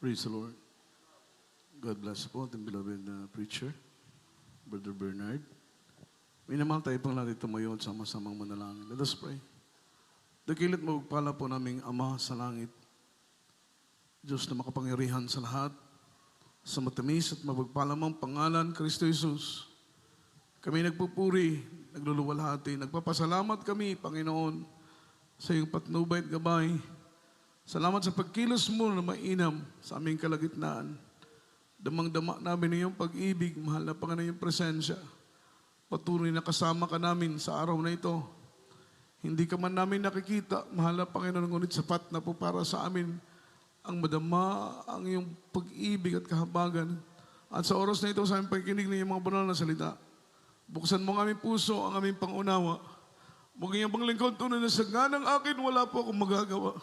Praise the Lord. God bless po ating beloved na preacher, Brother Bernard. Minamahal tayo pang natin tumayo at sama-samang manalangin. Let us pray. Dakilit magpala po naming Ama sa langit, Diyos na makapangyarihan sa lahat, sa matamis at mapagpalamang pangalan, Kristo Jesus. Kami nagpupuri, nagluluwalhati, nagpapasalamat kami, Panginoon, sa iyong patnubay at gabay. Salamat sa pagkilos mo na mainam sa aming kalagitnaan. Damang-dama namin ang iyong pag-ibig, mahal na Panginoon iyong presensya. Patuloy na kasama ka namin sa araw na ito. Hindi ka man namin nakikita, mahal na Panginoon, ngunit sapat na po para sa amin ang madama, ang iyong pag-ibig at kahabagan. At sa oras na ito, sa aming pagkinig ng iyong mga banal na salita, buksan mo ang aming puso, ang aming pangunawa. Maging ang lingkod tunay na sa ganang akin, wala po akong magagawa.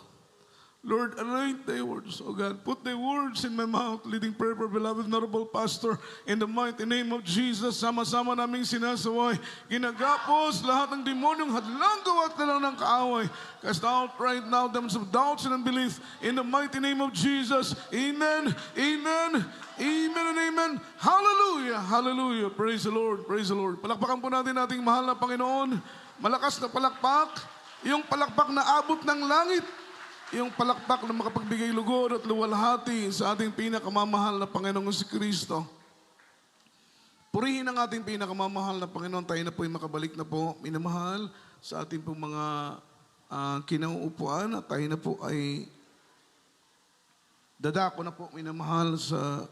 Lord, anoint thy words, O God. Put thy words in my mouth, leading prayer for beloved notable pastor. In the mighty name of Jesus, sama-sama naming sinasaway. Ginagapos lahat ng demonyong hadlang gawa na lang ng kaaway. Cast out right now them of doubts and unbelief. In the mighty name of Jesus. Amen, amen, amen and amen. Hallelujah, hallelujah. Praise the Lord, praise the Lord. Palakpakan po natin ating mahal na Panginoon. Malakas na palakpak. Yung palakpak na abot ng langit. Yung palakpak na makapagbigay lugod at luwalhati sa ating pinakamamahal na Panginoong si Kristo. Purihin ang ating pinakamamahal na Panginoon. Tayo na po'y makabalik na po, minamahal, sa ating pong mga kinauupuan. At tayo na po ay dadako na po, minamahal, sa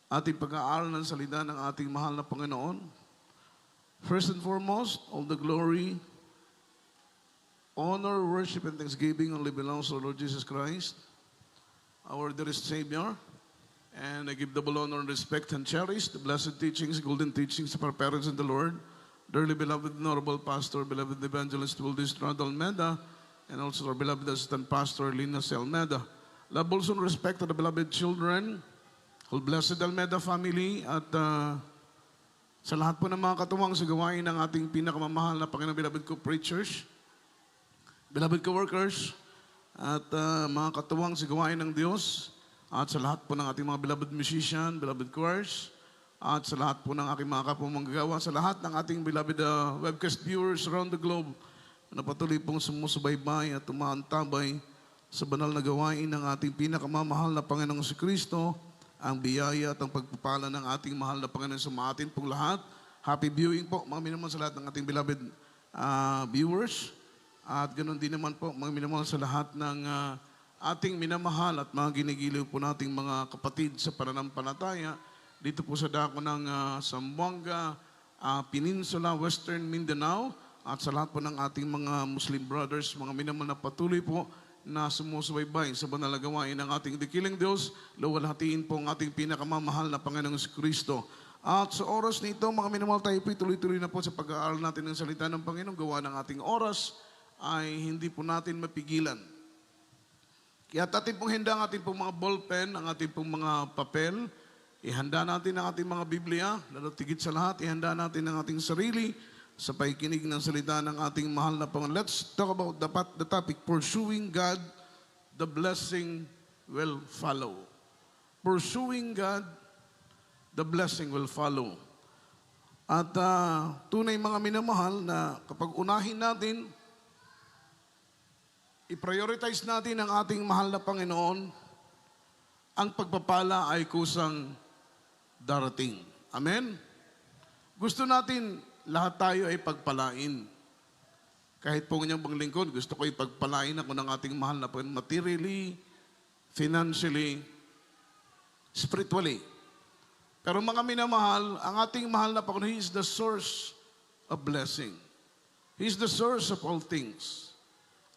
ating pag-aaral ng salita ng ating mahal na Panginoon. First and foremost, all the glory, honor, worship, and thanksgiving only belongs to our Lord Jesus Christ, our dearest Savior. And I give double honor and respect and cherish the blessed teachings, golden teachings of our parents in the Lord, dearly beloved honorable pastor, beloved evangelist Wildis Strad Almeda, and also our beloved assistant pastor, Lina C. Almeda. Love also and respect to the beloved children, whole blessed Almeda family, at sa lahat po ng mga katuwang sa gawain ng ating pinakamamahal na Panginoon, beloved co-preachers, beloved co-workers, at mga katuwang sa gawain ng Diyos, at sa lahat po ng ating mga beloved musician, beloved choirs, at sa lahat po ng aking mga kapwa manggagawa, sa lahat ng ating beloved webcast viewers around the globe, na patuloy pong sumusubaybay at tumaantabay sa banal na gawain ng ating pinakamamahal na Panginoong si Kristo, ang biyaya at ang pagpapala ng ating mahal na Panginoon sa atin pong lahat. Happy viewing po, mga minamahal sa lahat ng ating beloved viewers. At ganoon din naman po, mga minamahal sa lahat ng ating minamahal at mga ginigiliw po nating mga kapatid sa pananampalataya dito po sa dako ng Zamboanga Peninsula, Western Mindanao, at sa lahat po ng ating mga Muslim brothers, mga minamahal na patuloy po na sumusubaybay sa banal na gawain ng ating dikiling Diyos. Luwalhatiin po ang ating pinakamamahal na Panginoong Kristo. At sa oras nito, mga minamahal, tayo po tuloy-tuloy na po sa pag-aaral natin ng salita ng Panginoon. Gawa ng ating oras ay hindi po natin mapigilan. Kaya atin pong handa ang ating pong mga ballpen, ang ating pong mga papel, ihanda natin ang ating mga Biblia, lalo tigit sa lahat, ihanda natin ang ating sarili sa pakikinig ng salita ng ating mahal na Panginoon. Let's talk about the topic, pursuing God, the blessing will follow. Pursuing God, the blessing will follow. At tunay mga minamahal na kapag unahin natin, i-prioritize natin ang ating mahal na Panginoon, ang pagpapala ay kusang darating. Amen? Gusto natin lahat tayo ay pagpalain. Kahit po ngayong bang lingkod, gusto ko ipagpalain ako ng ating mahal na Panginoon materially, financially, spiritually. Pero mga minamahal, ang ating mahal na Panginoon, He is the source of blessing. He is the source of all things.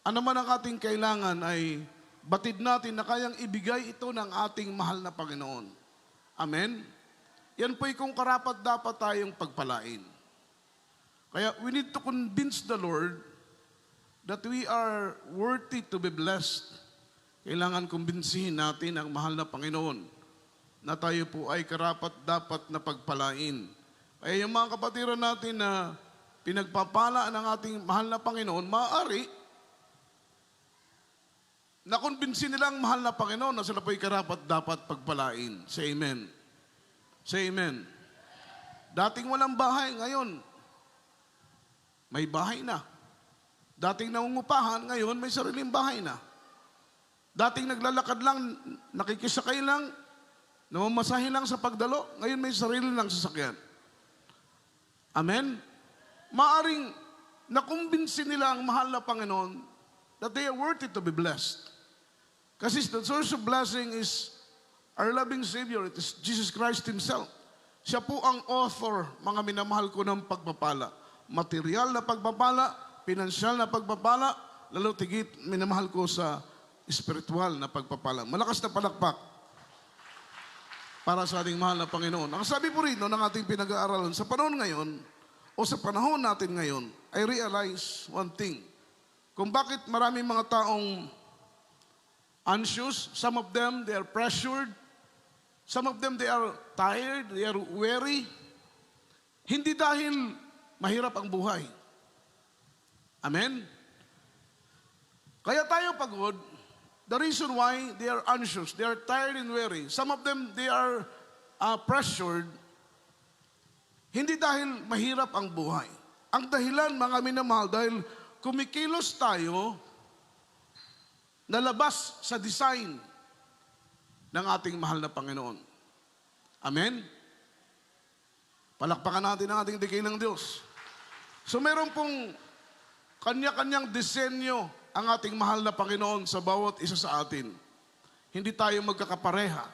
Ano man ang ating kailangan ay batid natin na kayang ibigay ito ng ating mahal na Panginoon. Amen? Yan po'y kung karapat dapat tayong pagpalain. Kaya we need to convince the Lord that we are worthy to be blessed. Kailangan kumbinsihin natin ang mahal na Panginoon na tayo po ay karapat dapat na pagpalain. Kaya yung mga kapatiran natin na pinagpapala ng ating mahal na Panginoon, maaari nakumbinsi nilang mahal na Panginoon na sila po'y karapat dapat pagpalain. Say amen. Say amen. Dating walang bahay, ngayon, may bahay na. Dating nangungupahan, ngayon may sariling bahay na. Dating naglalakad lang, nakikisakay lang, namamasahe lang sa pagdalo, ngayon may sarili lang sasakyan. Amen? Maaring nakumbinsi nila ang mahal na Panginoon that they are worthy to be blessed. Kasi the source of blessing is our loving Savior. It is Jesus Christ Himself. Siya po ang author, mga minamahal ko, ng pagpapala. Material na pagpapala, pinansyal na pagpapala, lalo tigit minamahal ko sa spiritual na pagpapala. Malakas na palakpak para sa ating mahal na Panginoon. Ang sabi po rin ng ating pinag-aaralan, sa panahon ngayon, o sa panahon natin ngayon, I realize one thing. Kung bakit maraming mga taong anxious, some of them, they are pressured, some of them, they are tired, they are weary. Hindi dahil mahirap ang buhay. Amen? Kaya tayo pagod, the reason why they are anxious, they are tired and weary. Some of them, they are pressured, hindi dahil mahirap ang buhay. Ang dahilan, mga minamahal, dahil kumikilos tayo na labas sa design ng ating mahal na Panginoon. Amen? Palakpakan natin ang ating dakilang Diyos. So meron pong kanya-kanyang disenyo ang ating mahal na Panginoon sa bawat isa sa atin. Hindi tayo magkakapareha.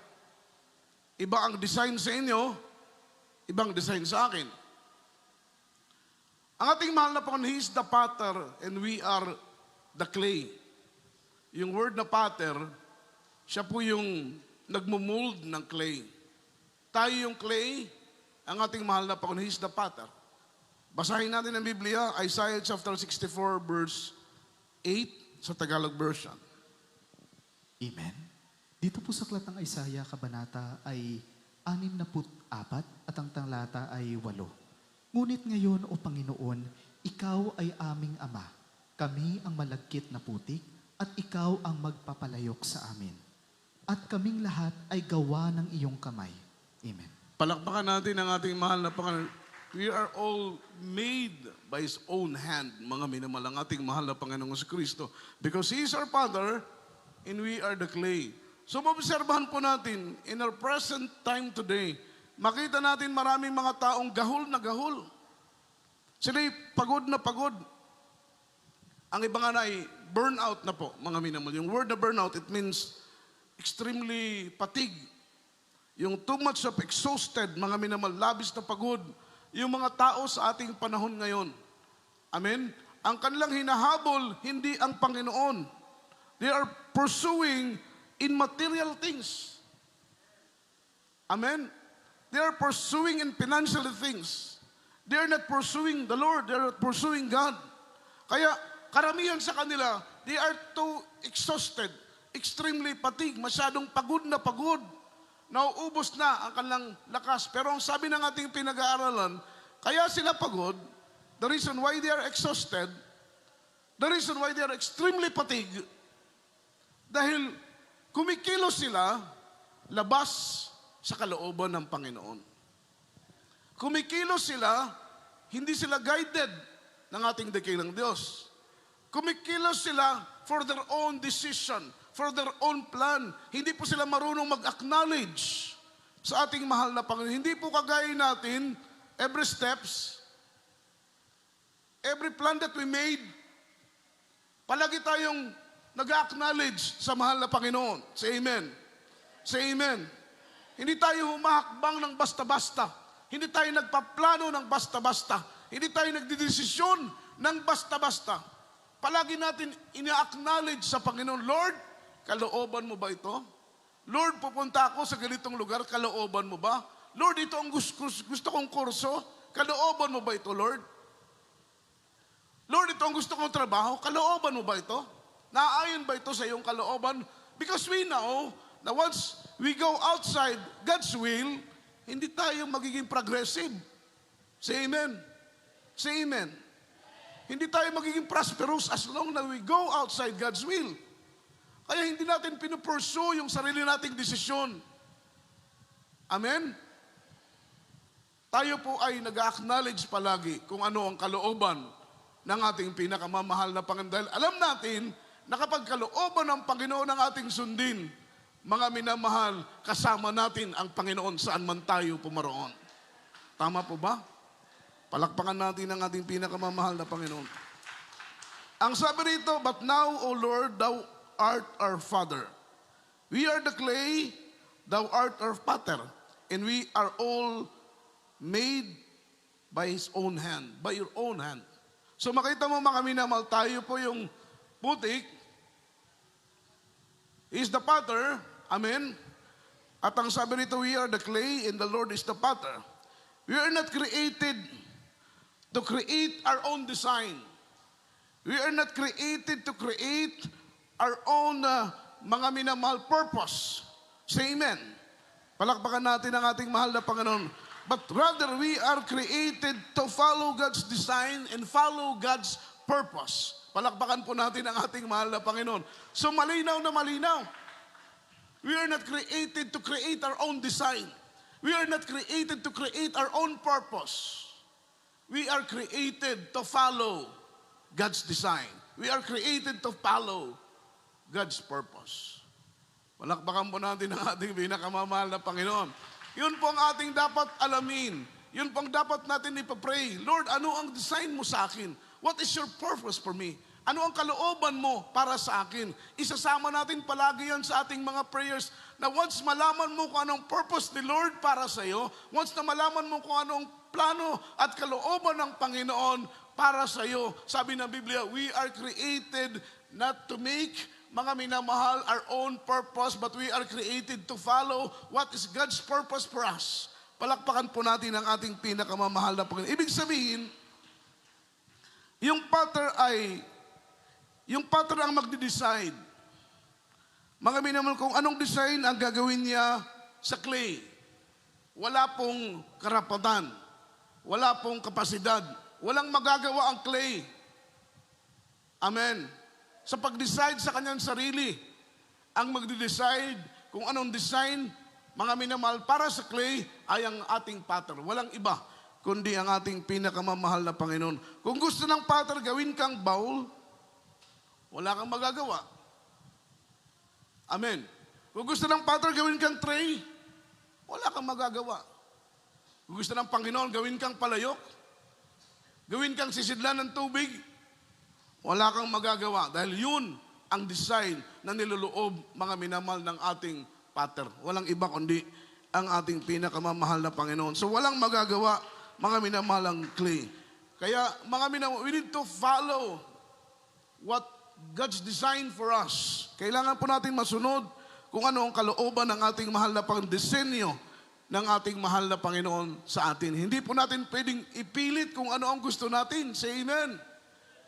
Iba ang design sa inyo, ibang design sa akin. Ang ating mahal na Panginoon, He is the potter and we are the clay. Yung word na potter, siya po yung nagmumold ng clay. Tayo yung clay, ang ating mahal na Panginoon, He is the potter. Basahin natin ang Biblia, Isaiah chapter 64, verse 8 sa Tagalog version. Amen. Dito po sa aklat ng Isaiah, kabanata ay 64 at ang talata ay 8. Ngunit ngayon, O Panginoon, Ikaw ay aming Ama. Kami ang malagkit na putik at Ikaw ang magpapalayok sa amin. At kaming lahat ay gawa ng iyong kamay. Amen. Palakpakan natin ang ating mahal na Panginoon. We are all made by His own hand, mga minamahal, ang ating mahal na Panginoong Kristo. Because He is our Father and we are the clay. So maobserbahan po natin, in our present time today, makita natin maraming mga taong gahol na gahol. Sila'y pagod na pagod. Ang iba nga na ay burnout na po, mga minamahal. Yung word na burnout, it means extremely fatigue. Yung too much of exhausted, mga minamahal, labis na pagod. Yung mga tao sa ating panahon ngayon. Amen? Ang kanilang hinahabol, hindi ang Panginoon. They are pursuing immaterial things. Amen? They are pursuing in financial things. They are not pursuing the Lord. They are not pursuing God. Kaya karamihan sa kanila, they are too exhausted, extremely fatigued, masyadong pagod na pagod. Nauubos na ang kanilang lakas. Pero ang sabi ng ating pinag-aaralan, kaya sila pagod, the reason why they are exhausted, the reason why they are extremely fatigued, dahil kumikilos sila labas sa kalooban ng Panginoon. Kumikilos sila, hindi sila guided ng ating dakilang Diyos. Kumikilos sila for their own decision, for their own plan. Hindi po sila marunong mag-acknowledge sa ating mahal na Panginoon. Hindi po kagaya natin, every steps, every plan that we made, palagi tayong nag-acknowledge sa mahal na Panginoon. Say amen. Say amen. Hindi tayo humahakbang ng basta-basta. Hindi tayo nagpaplano ng basta-basta. Hindi tayo nagdidesisyon ng basta-basta. Palagi natin ina-acknowledge sa Panginoon, Lord, kalooban mo ba ito? Lord, pupunta ako sa ganitong lugar, kalooban mo ba? Lord, ito ang gusto kong kurso, kalooban mo ba ito, Lord? Lord, ito ang gusto kong trabaho, kalooban mo ba ito? Naaayon ba ito sa iyong kalooban? Because we know na once we go outside God's will, hindi tayo magiging progressive. Say amen. Say amen. Hindi tayo magiging prosperous as long as we go outside God's will. Kaya hindi natin pinupursue yung sarili nating desisyon. Amen? Tayo po ay nag-acknowledge palagi kung ano ang kalooban ng ating pinakamamahal na Panginoon. Dahil alam natin na kapag kalooban ng Panginoon ang ating sundin, mga minamahal, kasama natin ang Panginoon saan man tayo pumaroon. Tama po ba? Palakpakan natin ang ating pinakamamahal na Panginoon. Ang sabi rito, but now, O Lord, Thou art our Father. We are the clay, Thou art our potter, and we are all made by His own hand, by your own hand. So makita mo mga minamahal, tayo po yung putik, He is the potter, amen? At ang sabi rito, we are the clay and the Lord is the potter. We are not created to create our own design. We are not created to create our own mga minamahal purpose. Say amen. Palakpakan natin ang ating mahal na Panginoon. But rather, we are created to follow God's design and follow God's purpose. Palakpakan po natin ang ating mahal na Panginoon. So malinaw na malinaw. We are not created to create our own design. We are not created to create our own purpose. We are created to follow God's design. We are created to follow God's purpose. Palakpakan po natin ang ating pinakamamahal na Panginoon. Yun po ang ating dapat alamin. Yun po ang dapat natin ipapray. Lord, ano ang design mo sa akin? What is your purpose for me? Ano ang kalooban mo para sa akin? Isasama natin palagi yan sa ating mga prayers na once malaman mo kung anong purpose ni Lord para sa iyo, once na malaman mo kung anong plano at kalooban ng Panginoon para sa iyo, sabi ng Biblia, we are created not to make mga minamahal our own purpose, but we are created to follow what is God's purpose for us. Palakpakan po natin ang ating pinakamamahal na Panginoon. Ibig sabihin, yung potter ang magde-decide. Mga minamahal, kung anong design ang gagawin niya sa clay. Wala pong karapatan. Wala pong kapasidad. Walang magagawa ang clay. Amen. Sa pag-decide sa kanyang sarili, ang magde-decide kung anong design, mga minamahal, para sa clay ay ang ating potter. Walang iba, kundi ang ating pinakamamahal na Panginoon. Kung gusto ng potter gawin kang bowl, wala kang magagawa. Amen. Kung gusto ng potter gawin kang tray, wala kang magagawa. Kung gusto ng Panginoon gawin kang palayok, gawin kang sisidlan ng tubig, wala kang magagawa. Dahil yun ang design na niloloob, mga minamahal, ng ating potter. Walang iba kundi ang ating pinakamamahal na Panginoon. So walang magagawa, mga minamahal, ang clay. Kaya mga minamahal, we need to follow what God's design for us. Kailangan po natin masunod kung ano ang kalooban ng ating mahal na disenyo ng ating mahal na Panginoon sa atin. Hindi po natin pwedeng ipilit kung ano ang gusto natin. Say amen.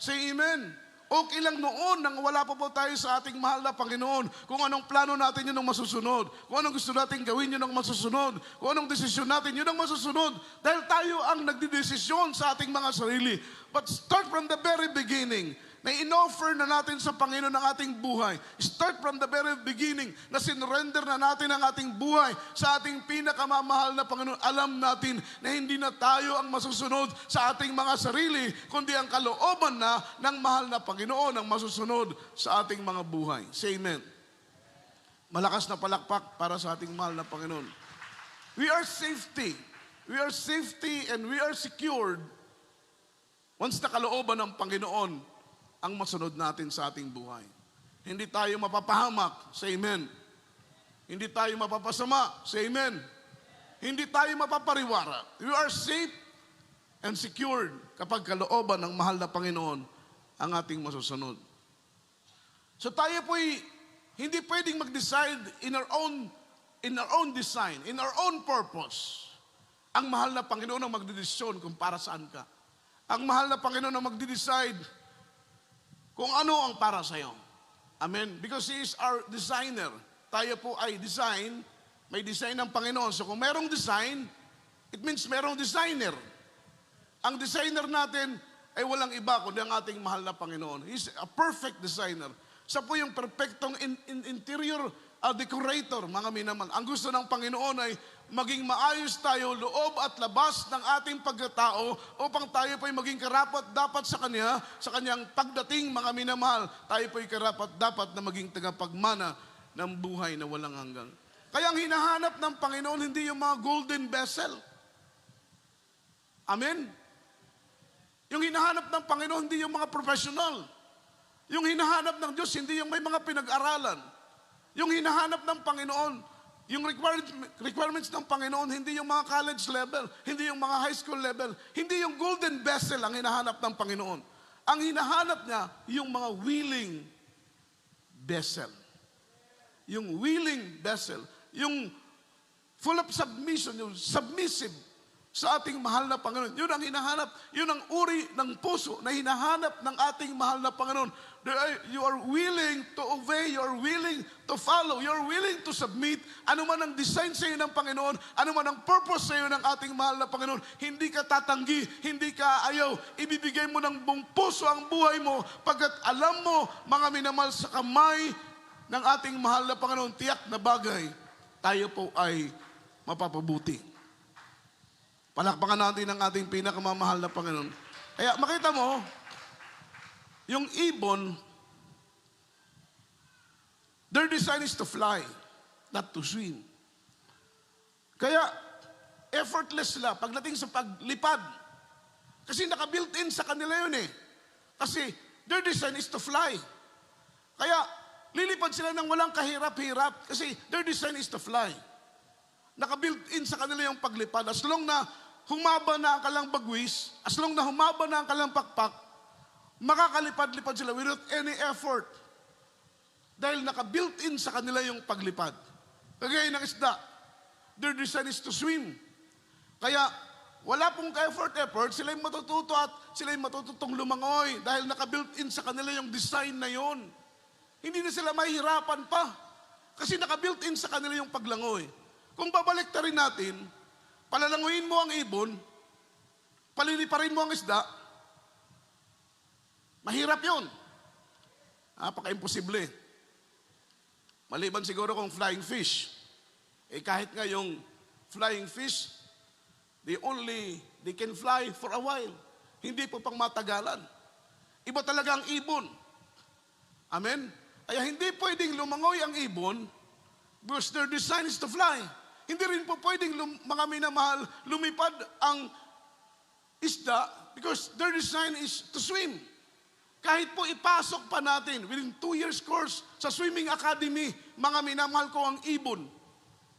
Say amen. Okay lang noon nang wala pa po tayo sa ating mahal na Panginoon. Kung anong plano natin, yun ang masusunod. Kung anong gusto natin gawin, yun ang masusunod. Kung anong desisyon natin, yun ang masusunod. Dahil tayo ang nagdidesisyon sa ating mga sarili. But start from the very beginning, na in-offer na natin sa Panginoon ang ating buhay. Start from the very beginning, na sinurrender na natin ang ating buhay sa ating pinakamamahal na Panginoon. Alam natin na hindi na tayo ang masusunod sa ating mga sarili, kundi ang kalooban na ng mahal na Panginoon ang masusunod sa ating mga buhay. Say amen. Malakas na palakpak para sa ating mahal na Panginoon. We are safety. We are safety and we are secured once na kalooban ng Panginoon ang masunod natin sa ating buhay. Hindi tayo mapapahamak, say amen. Hindi tayo mapapasama, say amen. Hindi tayo mapapariwara. We are safe and secured kapag kalooban ng mahal na Panginoon ang ating masusunod. So tayo po'y hindi pwedeng mag-decide in our own design, in our own purpose. Ang mahal na Panginoon ang magdedesisyon kung para saan ka. Ang mahal na Panginoon ang magde-decide kung ano ang para sa'yo. Amen? Because He is our designer. Tayo po ay design, may design ng Panginoon. So kung merong design, it means merong designer. Ang designer natin ay walang iba kundi ang ating mahal na Panginoon. He's a perfect designer. Siya po yung perfectong interior decorator, mga minamahal. Ang gusto ng Panginoon ay maging maayos tayo, loob at labas ng ating pagkatao upang tayo po'y maging karapat-dapat sa Kanya, sa Kanyang pagdating, mga minamahal. Tayo po'y karapat-dapat na maging tagapagmana ng buhay na walang hanggan. Kaya ang hinahanap ng Panginoon, hindi yung mga golden vessel. Amen? Yung hinahanap ng Panginoon, hindi yung mga professional. Yung hinahanap ng Diyos, hindi yung may mga pinag-aralan. Yung hinahanap ng Panginoon, yung requirements ng Panginoon, hindi yung mga college level, hindi yung mga high school level, hindi yung golden vessel ang hinahanap ng Panginoon. Ang hinahanap niya, yung mga willing vessel. Yung willing vessel, yung full of submission, yung submissive sa ating mahal na Panginoon. Yun ang hinahanap, yun ang uri ng puso na hinahanap ng ating mahal na Panginoon. You are willing to obey, you are willing to follow, you are willing to submit. Ano man ang design sa iyo ng Panginoon, ano man ang purpose sa iyo ng ating mahal na Panginoon, hindi ka tatanggi, hindi ka ayaw, ibibigay mo ng buong puso ang buhay mo, pagkat alam mo, mga minamahal, sa kamay ng ating mahal na Panginoon, tiyak na bagay, tayo po ay mapapabuti. Palakpakan natin ang ating pinakamamahal na Panginoon. Kaya makita mo, yung ibon, their design is to fly, not to swim. Kaya, effortless sila pagdating sa paglipad. Kasi naka-built-in sa kanila yun eh. Kasi, their design is to fly. Kaya, lilipad sila ng walang kahirap-hirap kasi their design is to fly. Naka-built-in sa kanila yung paglipad. As long na humaba na ang kalang bagwis, as long na humaba na ang kalang pakpak, makakalipad-lipad sila without any effort. Dahil naka-built-in sa kanila yung paglipad. Kagaya ng isda, their design is to swim. Kaya, wala pong ka-effort, sila'y matututo at sila'y matututong lumangoy dahil naka-built-in sa kanila yung design na yon. Hindi na sila mahihirapan pa kasi naka-built-in sa kanila yung paglangoy. Kung babalik ta rin natin, palalanguin mo ang ibon, paliliparin mo ang isda, mahirap yun. Napaka-imposible. Maliban siguro kung flying fish. Kahit nga yung flying fish, they can fly for a while. Hindi po pang matagalan. Iba talaga ang ibon. Amen? Kaya hindi pwedeng lumangoy ang ibon because their design is to fly. Hindi rin po pwedeng mga minamahal lumipad ang isda because their design is to swim. Kahit po ipasok pa natin within 2 years course sa swimming academy, mga minamahal ko ang ibon,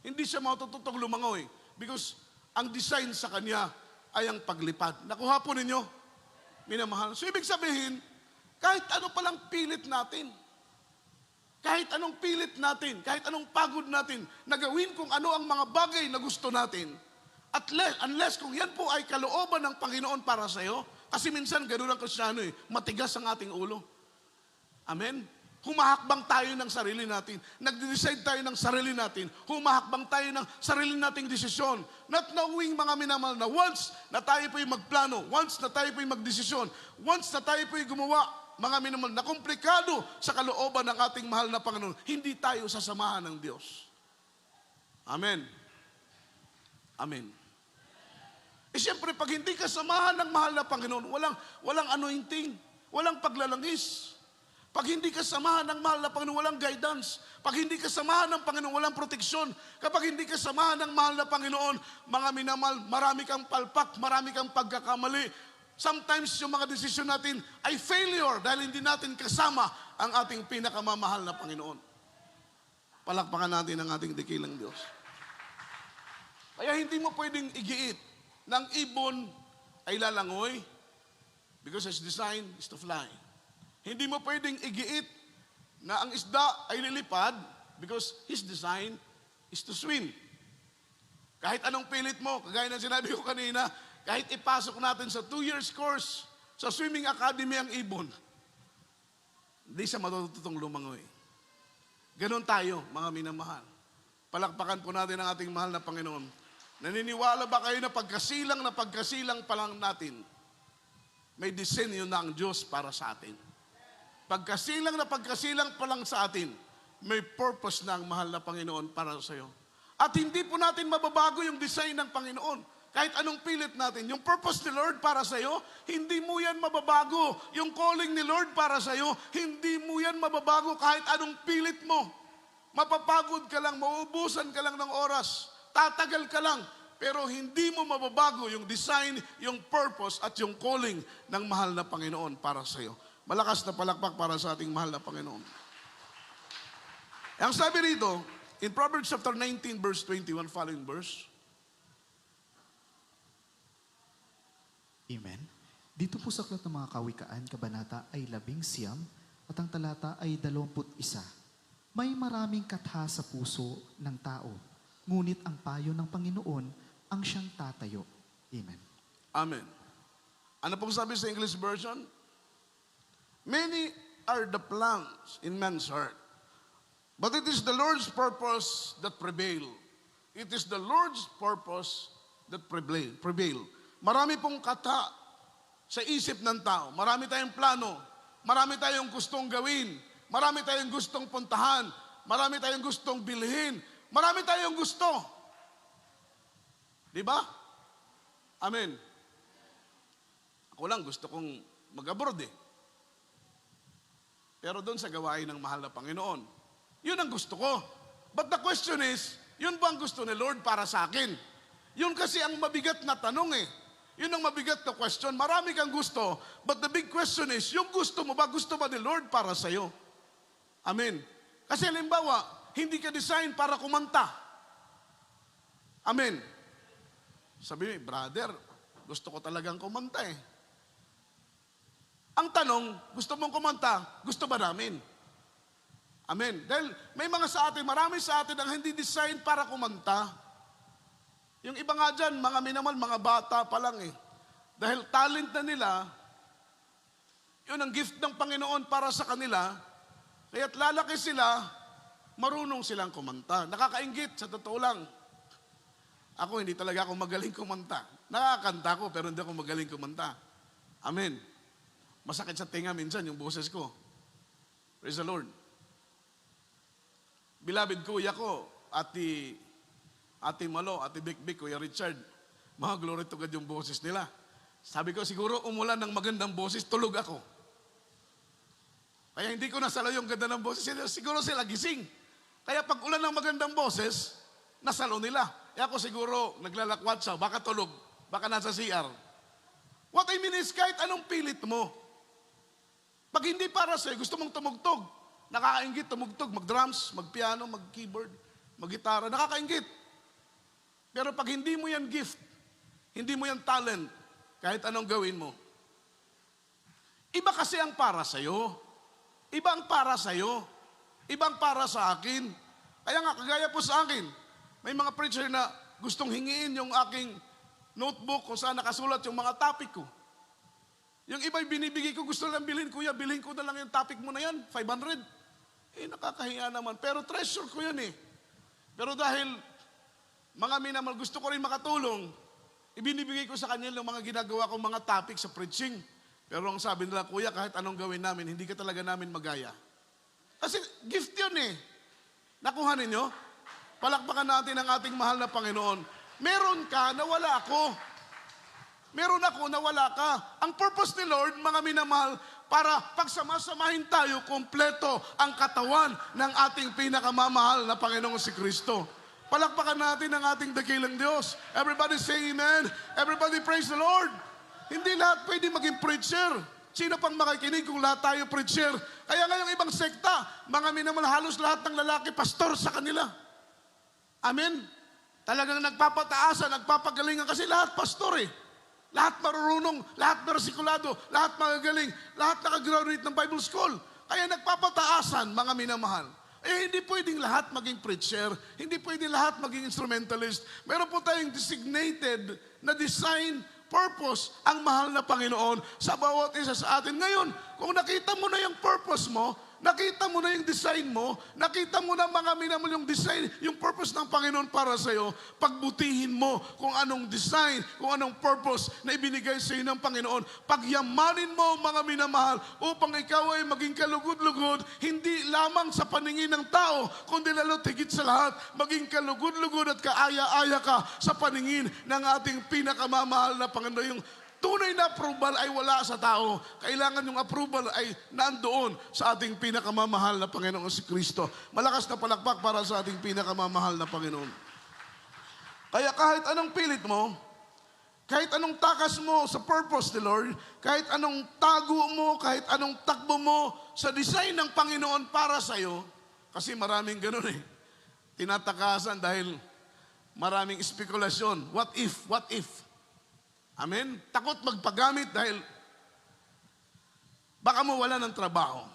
hindi siya matututong lumangoy because ang design sa kanya ay ang paglipad. Nakuha po ninyo, minamahal. So ibig sabihin, kahit ano palang pilit natin, kahit anong pilit natin, kahit anong pagod natin, nagawin kung ano ang mga bagay na gusto natin, unless kung yan po ay kalooban ng Panginoon para sa iyo, kasi minsan ganoon ang Kristiyano matigas ang ating ulo. Amen? Humahakbang tayo ng sarili natin, nagde-decide tayo ng sarili natin, humahakbang tayo ng sarili nating desisyon, not knowing mga minamahal na once na tayo po'y magplano, once na tayo po'y magdesisyon, once na tayo po'y gumawa, mga minamahal, na komplikado sa kalooban ng ating mahal na Panginoon, hindi tayo sasamahan ng Diyos. Amen. Amen. Siyempre, pag hindi ka samahan ng mahal na Panginoon, walang anointing, walang paglalangis. Pag hindi ka samahan ng mahal na Panginoon, walang guidance. Pag hindi ka samahan ng Panginoon, walang proteksyon. Kapag hindi ka samahan ng mahal na Panginoon, mga minamahal, marami kang palpak, marami kang pagkakamali. Sometimes yung mga desisyon natin ay failure dahil hindi natin kasama ang ating pinakamamahal na Panginoon. Palakpakan natin ang ating dakilang Diyos. Kaya hindi mo pwedeng igiit ng ibon ay lalangoy because its design is to fly. Hindi mo pwedeng igiit na ang isda ay lilipad because his design is to swim. Kahit anong pilit mo, kagaya ng sinabi ko kanina, kahit ipasok natin sa 2 years course sa swimming academy ang ibon, hindi siya matututong lumangoy. Ganon tayo, mga minamahal. Palakpakan po natin ang ating mahal na Panginoon. Naniniwala ba kayo na pagkasilang pa lang natin, may disenyo na ang Diyos para sa atin? pagkasilang na pagkasilang pa lang sa atin, may purpose na ang mahal na Panginoon para sa iyo. At hindi po natin mababago yung design ng Panginoon. Kahit anong pilit natin, yung purpose ni Lord para sa iyo, hindi mo yan mababago. Yung calling ni Lord para sa iyo, hindi mo yan mababago kahit anong pilit mo. Mapapagod ka lang, mauubusan ka lang ng oras, tatagal ka lang, pero hindi mo mababago yung design, yung purpose at yung calling ng mahal na Panginoon para sa iyo. Malakas na palakpak para sa ating mahal na Panginoon. Ang sabi rito, in Proverbs chapter 19, verse 21, following verse. Amen. Dito po sa Aklat ng mga Kawikaan, kabanata ay 11 at ang talata ay 21. May maraming katha sa puso ng tao, ngunit ang payo ng Panginoon ang siyang tatayo. Amen. Amen. Ano pong sabi sa English version? Many are the plans in man's heart, but it is the Lord's purpose that prevail. It is the Lord's purpose that prevail. Marami pong kata sa isip ng tao. Marami tayong plano. Marami tayong gustong gawin. Marami tayong gustong puntahan. Marami tayong gustong bilhin. Marami tayong gusto. Di ba? Amen. Ako lang gusto kong mag-abroad eh. Pero doon sa gawain ng mahal na Panginoon, yun ang gusto ko. But the question is, yun ba ang gusto ni Lord para sa akin? Yun kasi ang mabigat na tanong eh. Yun ang mabigat na question. Marami kang gusto, but the big question is, yung gusto mo ba, gusto ba ni Lord para sa'yo? Amen. Kasi halimbawa, hindi ka design para kumanta. Amen. Sabi mo, brother, gusto ko talagang kumanta eh. Ang tanong, gusto mong kumanta, gusto ba namin? Amen. Dahil may mga sa atin, marami sa atin ang hindi design para kumanta. Yung iba nga dyan, mga minamal, mga bata pa lang eh. Dahil talent na nila, yun ang gift ng Panginoon para sa kanila, kaya't lalaki sila, marunong silang kumanta. Nakakainggit, sa totoo lang. Ako, hindi talaga ako magaling kumanta. Nakakanta ko, pero hindi ako magaling kumanta. Amen. Masakit sa tinga minsan yung boses ko. Praise the Lord. Beloved kuya ko, Ate Malo, Ate Bikbik, Kuya Richard, mga glory to God yung boses nila. Sabi ko, siguro umulan ng magandang boses, tulog ako. Kaya hindi ko nasalo yung ganda ng boses, siguro sila gising. Kaya pag ulan ng magandang boses, nasalo nila. Kaya ako siguro naglalakwat siya, baka tulog, baka nasa CR. What I mean is, kahit anong pilit mo, pag hindi para sa'yo, gusto mong tumugtog, nakakaingit, tumugtog, mag-drums, mag-piano, mag-keyboard, mag-gitara, nakakaingit. Pero pag hindi mo yan gift, hindi mo yan talent, kahit anong gawin mo, iba kasi ang para sa'yo. Iba ang para sa'yo. Ibang para sa akin. Kaya nga, kagaya po sa akin, may mga preacher na gustong hingiin yung aking notebook kung saan nakasulat yung mga topic ko. Yung iba'y binibigay ko, gusto lang bilhin, kuya, bilhin ko na lang yung topic mo na yan, 500. Nakakahiya naman. Pero treasure ko yun eh. Pero dahil mga minamal, gusto ko rin makatulong, ibinibigay ko sa kanila yung mga ginagawa kong mga topic sa preaching. Pero ang sabi nila, kuya, kahit anong gawin namin, hindi ka talaga namin magaya. Kasi gift yun eh. Nakuha ninyo? Palakpakan natin ang ating mahal na Panginoon. Meron ka na wala ako. Meron ako na wala ka. Ang purpose ni Lord, mga minamahal, para pagsamasamahin tayo, kompleto ang katawan ng ating pinakamamahal na Panginoong si Kristo. Palakpakan natin ang ating dakilang Diyos. Everybody say amen. Everybody praise the Lord. Hindi lahat pwede maging preacher. Sino pang makikinig kung lahat tayo preacher? Kaya ngayong ibang sekta, mga minamahal, halos lahat ng lalaki, pastor sa kanila. Amen? Talagang nagpapataasan, nagpapagalingan kasi lahat pastor eh. Lahat marunong, lahat mersikulado, lahat magagaling, lahat nakagraduate ng Bible School. Kaya nagpapataasan, mga minamahal. Hindi pwedeng lahat maging preacher, hindi pwedeng lahat maging instrumentalist. Meron po tayong designated na design, purpose, ang mahal na Panginoon sa bawat isa sa atin. Ngayon, kung nakita mo na yung purpose mo, Nakita mo na yung design mo, nakita mo na mga minamahal yung design, yung purpose ng Panginoon para sa'yo, pagbutihin mo kung anong design, kung anong purpose na ibinigay sa iyo ng Panginoon. Pagyamanin mo mga minamahal upang ikaw ay maging kalugod-lugod, hindi lamang sa paningin ng tao, kundi lalo't higit sa lahat, maging kalugod-lugod at kaaya-aya ka sa paningin ng ating pinakamamahal na Panginoon. Yung tunay na approval ay wala sa tao. Kailangan yung approval ay nandoon sa ating pinakamamahal na Panginoon si Kristo. Malakas na palakpak para sa ating pinakamamahal na Panginoon. Kaya kahit anong pilit mo, kahit anong takas mo sa purpose ni Lord, kahit anong tago mo, kahit anong takbo mo sa design ng Panginoon para sa'yo, kasi maraming ganun tinatakasan dahil maraming spekulasyon. What if? What if? Amen? Takot magpagamit dahil baka mo wala ng trabaho.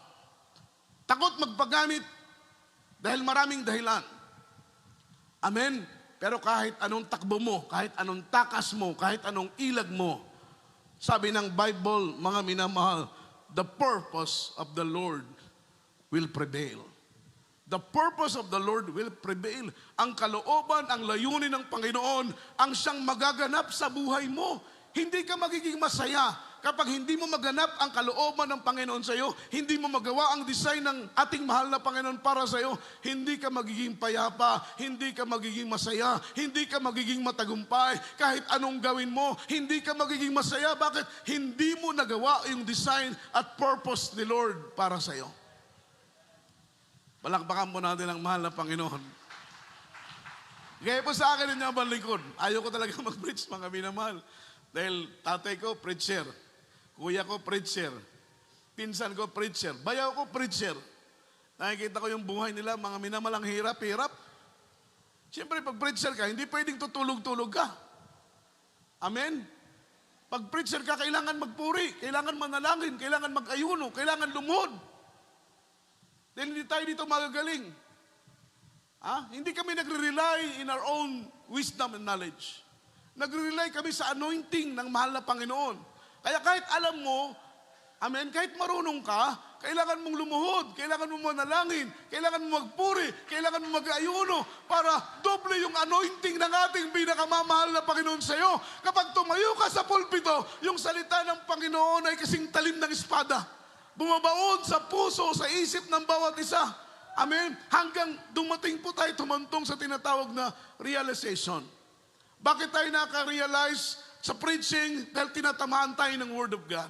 Takot magpagamit dahil maraming dahilan. Amen? Pero kahit anong takbo mo, kahit anong takas mo, kahit anong ilag mo, sabi ng Bible, mga minamahal, the purpose of the Lord will prevail. The purpose of the Lord will prevail. Ang kalooban, ang layunin ng Panginoon, ang siyang magaganap sa buhay mo. Hindi ka magiging masaya kapag hindi mo maganap ang kalooban ng Panginoon sa iyo, hindi mo magawa ang design ng ating mahal na Panginoon para sa iyo, hindi ka magiging payapa, hindi ka magiging masaya, hindi ka magiging matagumpay. Kahit anong gawin mo, hindi ka magiging masaya. Bakit? Hindi mo nagawa yung design at purpose ni Lord para sa iyo. Palakpakan po natin ang mahal na Panginoon. Gaya po sa akin ang abang lingkod. Ayaw ko talaga mag-preach, mga minamahal. Dahil tatay ko, preacher. Kuya ko, preacher. Pinsan ko, preacher. Bayaw ko, preacher. Nakikita ko yung buhay nila, mga minamahal, ang hirap-hirap. Siyempre, pag preacher ka, hindi pwedeng tutulog-tulog ka. Amen? Pag preacher ka, kailangan magpuri, kailangan manalangin, kailangan mag-ayuno, kailangan lumuhod. Dahil hindi tayo dito magagaling. Hindi kami nagre-rely in our own wisdom and knowledge. Nagre-rely kami sa anointing ng mahal na Panginoon. Kaya kahit alam mo, amen, kahit marunong ka, kailangan mong lumuhod, kailangan mong manalangin, kailangan mong magpuri, kailangan mong mag-ayuno para doble yung anointing ng ating pinakamamahal na Panginoon sa iyo. Kapag tumayo ka sa pulpito, yung salita ng Panginoon ay kasing talim ng espada. Bumabaon sa puso, sa isip ng bawat isa. Amen? Hanggang dumating po tayo tumantong sa tinatawag na realization. Bakit tayo naka-realize sa preaching? Dahil tinatamaan tayo ng Word of God.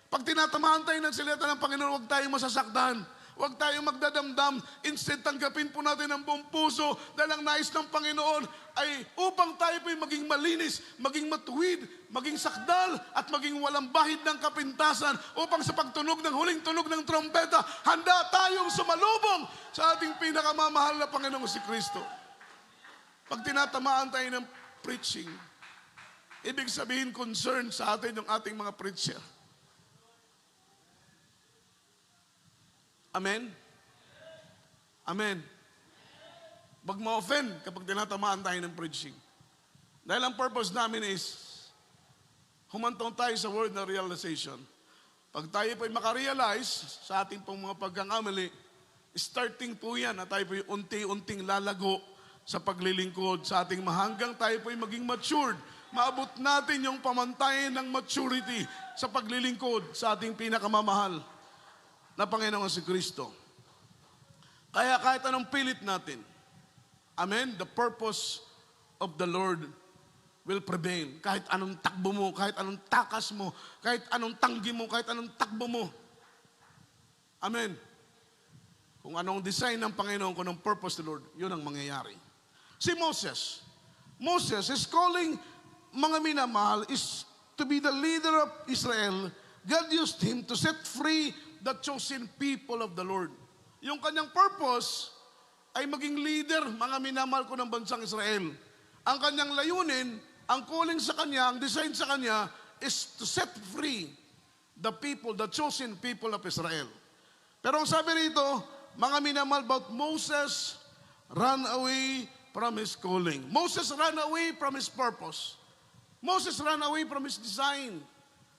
Pag tinatamaan tayo ng salita ng Panginoon, huwag tayong masasaktan. Huwag tayong magdadamdam. Instead, tanggapin po natin ang buong puso dahil ang nais ng Panginoon ay upang tayo po'y maging malinis, maging matuwid, maging sakdal, at maging walang bahid ng kapintasan upang sa pagtunog ng huling tunog ng trompeta, handa tayong sumalubong sa ating pinakamamahal na Panginoong si Kristo. Pag tinatamaan tayo ng preaching, ibig sabihin concern sa atin yung ating mga preacher. Amen? Amen. Wag ma-offend kapag tinatamaan tayo ng preaching. Dahil ang purpose namin is humantong tayo sa word na realization. Pag tayo po'y makarealize sa ating pong mga pagkakamali, starting po yan na tayo po'y unti-unting lalago sa paglilingkod sa ating hanggang tayo po'y maging matured. Maabot natin yung pamantayan ng maturity sa paglilingkod sa ating pinakamamahal na Panginoon si Kristo. Kaya kahit anong pilit natin, amen, the purpose of the Lord will prevail. Kahit anong takbo mo, kahit anong takas mo, kahit anong tanggi mo, kahit anong takbo mo. Amen. Kung anong design ng Panginoon, kung anong purpose of the Lord, yun ang mangyayari. Si Moses is calling, mga minamahal, is to be the leader of Israel. God used him to set free the chosen people of the Lord. Yung kanyang purpose ay maging leader, mga minamahal ko ng bansang Israel. Ang kanyang layunin, ang calling sa kanya, ang design sa kanya, is to set free the people, the chosen people of Israel. Pero ang sabi rito, mga minamahal, about Moses ran away from his calling. Moses ran away from his purpose. Moses ran away from his design.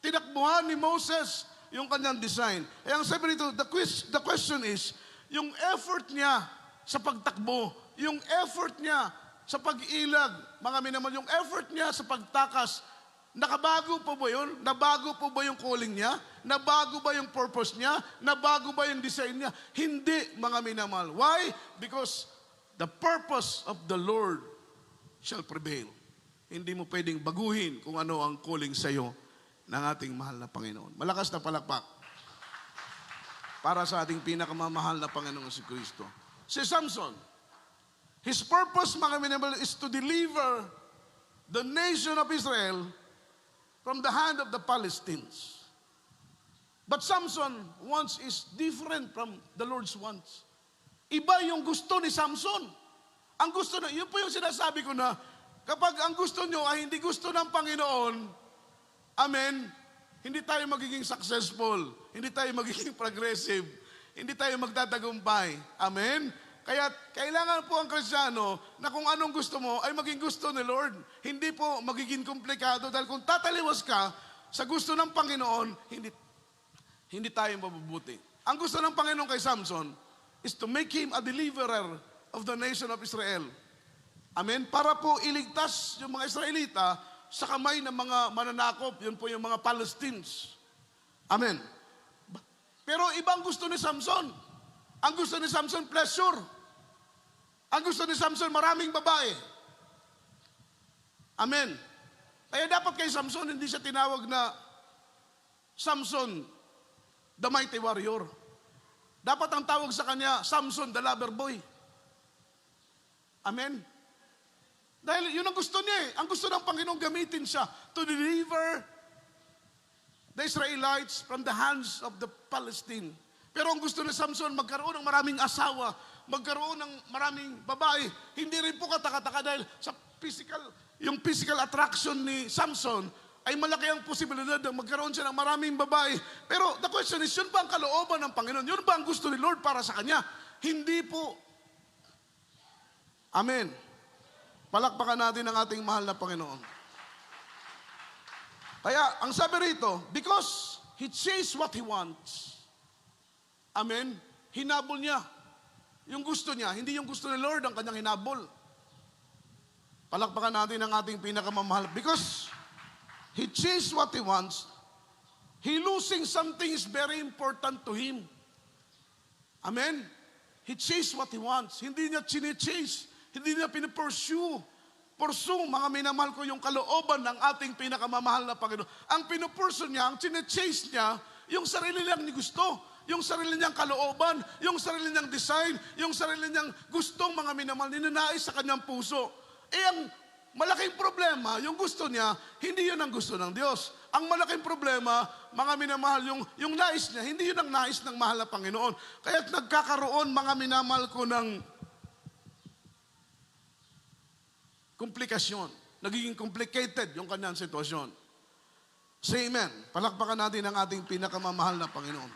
Tinakbuhan ni Moses yung kanyang design. Eh, ang sabi nito, the question is, yung effort niya sa pagtakbo, yung effort niya sa pag-ilag, mga minamahal, yung effort niya sa pagtakas, nakabago po ba yun? Nabago po ba yung calling niya? Nabago ba yung purpose niya? Nabago ba yung design niya? Hindi, mga minamahal. Why? Because the purpose of the Lord shall prevail. Hindi mo pwedeng baguhin kung ano ang calling sa iyo ng ating mahal na Panginoon. Malakas na palakpak para sa ating pinakamamahal na Panginoon si Kristo. Si Samson, his purpose, mga minamahal, is to deliver the nation of Israel from the hand of the Palestinians. But Samson wants is different from the Lord's wants. Iba yung gusto ni Samson. Ang gusto na, yun po yung sinasabi ko na, kapag ang gusto nyo ay hindi gusto ng Panginoon, amen, hindi tayo magiging successful, hindi tayo magiging progressive, hindi tayo magtatagumpay. Amen? Kaya kailangan po ang Kristiyano na kung anong gusto mo ay maging gusto ni Lord. Hindi po magiging komplikado dahil kung tataliwas ka sa gusto ng Panginoon, hindi tayo mabubuti. Ang gusto ng Panginoon kay Samson is to make him a deliverer of the nation of Israel. Amen? Para po iligtas yung mga Israelita sa kamay ng mga mananakop, yun po yung mga Palestinians. Amen? Pero ibang gusto ni Samson. Ang gusto ni Samson, pleasure. Ang gusto ni Samson, maraming babae. Amen? Kaya dapat kay Samson, hindi siya tinawag na Samson, the mighty warrior. Dapat ang tawag sa kanya, Samson, the lover boy. Amen? Dahil yun ang gusto niya eh. Ang gusto ng Panginoon gamitin siya to deliver the Israelites from the hands of the Palestine. Pero ang gusto ni Samson, magkaroon ng maraming asawa, magkaroon ng maraming babae. Hindi rin po katakataka dahil sa yung physical attraction ni Samson ay malaki ang posibilidad na magkaroon siya ng maraming babae. Pero the question is, yun ba ang kalooban ng Panginoon? Yun ba ang gusto ni Lord para sa kanya? Hindi po. Amen. Palakpakan natin ang ating mahal na Panginoon. Kaya, ang sabi rito, because he says what he wants. Amen. Hinabol niya. Yung gusto niya, hindi yung gusto ni Lord ang kanyang hinabol. Palakpakan natin ang ating pinakamamahal. Because he says what he wants, he losing something is very important to him. Amen. He says what he wants. Hindi niya chine-chase. Hindi niya pinapursue. Pursue, mga minamahal ko, yung kalooban ng ating pinakamamahal na Panginoon. Ang pinupursu niya, ang chine-chase niya, yung sarili niyang gusto, yung sarili niyang kalooban, yung sarili niyang design, yung sarili niyang gustong mga minamahal, ninanais sa kanyang puso. Eh ang malaking problema, yung gusto niya, hindi yun ang gusto ng Diyos. Ang malaking problema, mga minamahal, yung nais niya, hindi yun ang nais ng mahal na Panginoon. Kaya't nagkakaroon, mga minamahal ko, ng komplikasyon. Nagiging complicated yung kanyang sitwasyon. Say amen. Palakpakan natin ang ating pinakamamahal na Panginoon.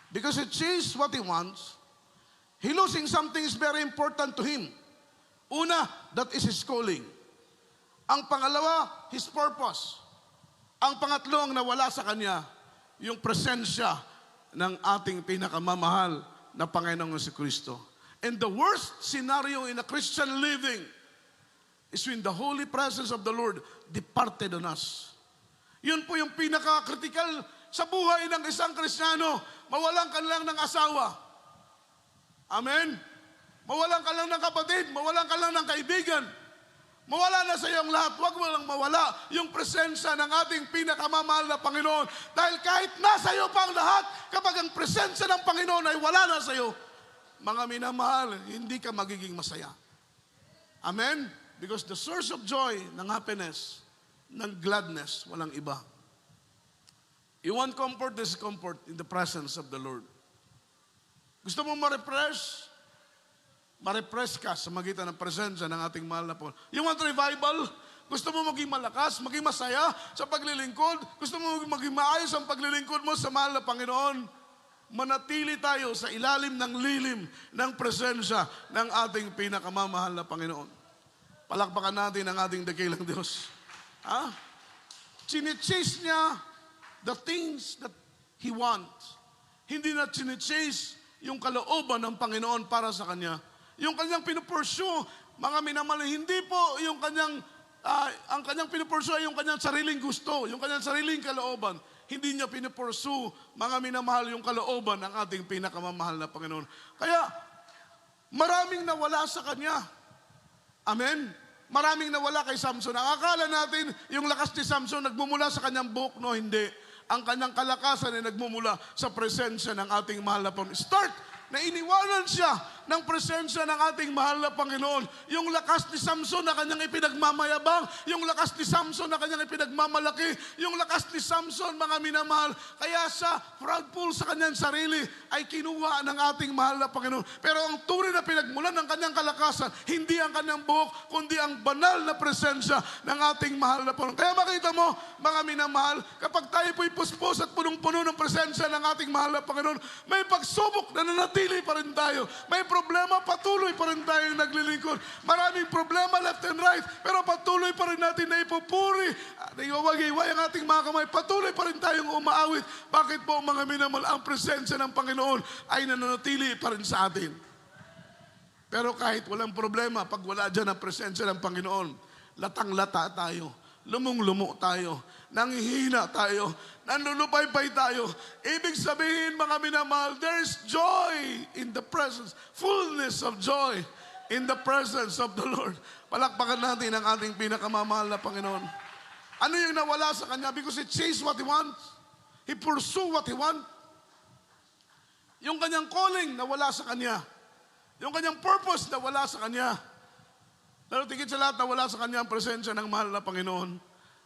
Because it says what he wants, he losing something is very important to him. Una, that is his calling. Ang pangalawa, his purpose. Ang pangatlo, ang nawala sa kanya, yung presensya ng ating pinakamamahal na Panginoong si Kristo. And the worst scenario in a Christian living is when the holy presence of the Lord departed on us. Yun po yung pinaka-critical sa buhay ng isang Kristiyano. Mawalan ka lang ng asawa. Amen? Mawalan ka lang ng kapatid. Mawalan ka lang ng kaibigan. Mawala na sa iyo ang lahat. Huwag mo lang mawala yung presensya ng ating pinakamamahal na Panginoon. Dahil kahit nasa iyo pa ang lahat, kapag ang presensya ng Panginoon ay wala na sa iyo, mga minamahal, hindi ka magiging masaya. Amen? Because the source of joy, ng happiness, ng gladness, walang iba. You want comfort, this comfort in the presence of the Lord. Gusto mo ma-refresh? Ma-refresh ka sa magitan ng presensya ng ating mahal na Panginoon. You want revival? Gusto mo maging malakas, maging masaya sa paglilingkod? Gusto mo maging maayos ang paglilingkod mo sa mahal na Panginoon? Manatili tayo sa ilalim ng lilim ng presensya ng ating pinakamamahal na Panginoon. Palakpakan natin ang ating dakilang Diyos. Chine-chase niya the things that he wants. Hindi na chine-chase yung kalooban ng Panginoon para sa kanya. Yung kanyang pinupursue, mga minamahal, hindi po yung kanyang, ang kanyang pinupursue ay yung kanyang sariling gusto, yung kanyang sariling kalooban. Hindi niya pinupursue, mga minamahal, yung kalooban ng ating pinakamamahal na Panginoon. Kaya, maraming nawala sa kanya. Amen? Maraming nawala kay Samson. Ang akala natin, yung lakas ni Samson nagmumula sa kanyang buhok, no, hindi. Ang kanyang kalakasan ay nagmumula sa presensya ng ating mahal na Panginoon. Start na iniwanan siya ng presensya ng ating mahal na Panginoon. Yung lakas ni Samson na kanyang ipinagmamayabang, yung lakas ni Samson na kanyang ipinagmamalaki, yung lakas ni Samson, mga minamahal, kaya sa proudful sa kanyang sarili ay kinuha ng ating mahal na Panginoon. Pero ang tunay na pinagmulan ng kanyang kalakasan, hindi ang kanyang buhok, kundi ang banal na presensya ng ating mahal na Panginoon. Kaya makita mo, mga minamahal, kapag tayo po'y puspos at punong-puno ng presensya ng ating mahal na Panginoon, may pagsubok na nanatili pa rin tayo. May problema, patuloy pa rin tayong naglilingkod. Maraming problema left and right, pero patuloy pa rin natin na ipupuri at iwawag-iway ang ating mga kamay. Patuloy pa rin tayong umaawit. Bakit po, mga minamahal, ang presensya ng Panginoon ay nananatili pa rin sa atin. Pero kahit walang problema, pag wala dyan ang presensya ng Panginoon, latang-lata tayo, lumong-lumo tayo, nanghihina tayo, nanlulupay-pay tayo. Ibig sabihin, mga minamahal, there's joy in the presence, fullness of joy in the presence of the Lord. Palakpakan natin ang ating pinakamamahal na Panginoon. Ano yung nawala sa Kanya? Because He chased what He wants. He pursued what He wants. Yung Kanyang calling, nawala sa Kanya. Yung Kanyang purpose, nawala sa Kanya. Pero tigit sa lahat, nawala sa Kanya ang presensya ng mahal na Panginoon.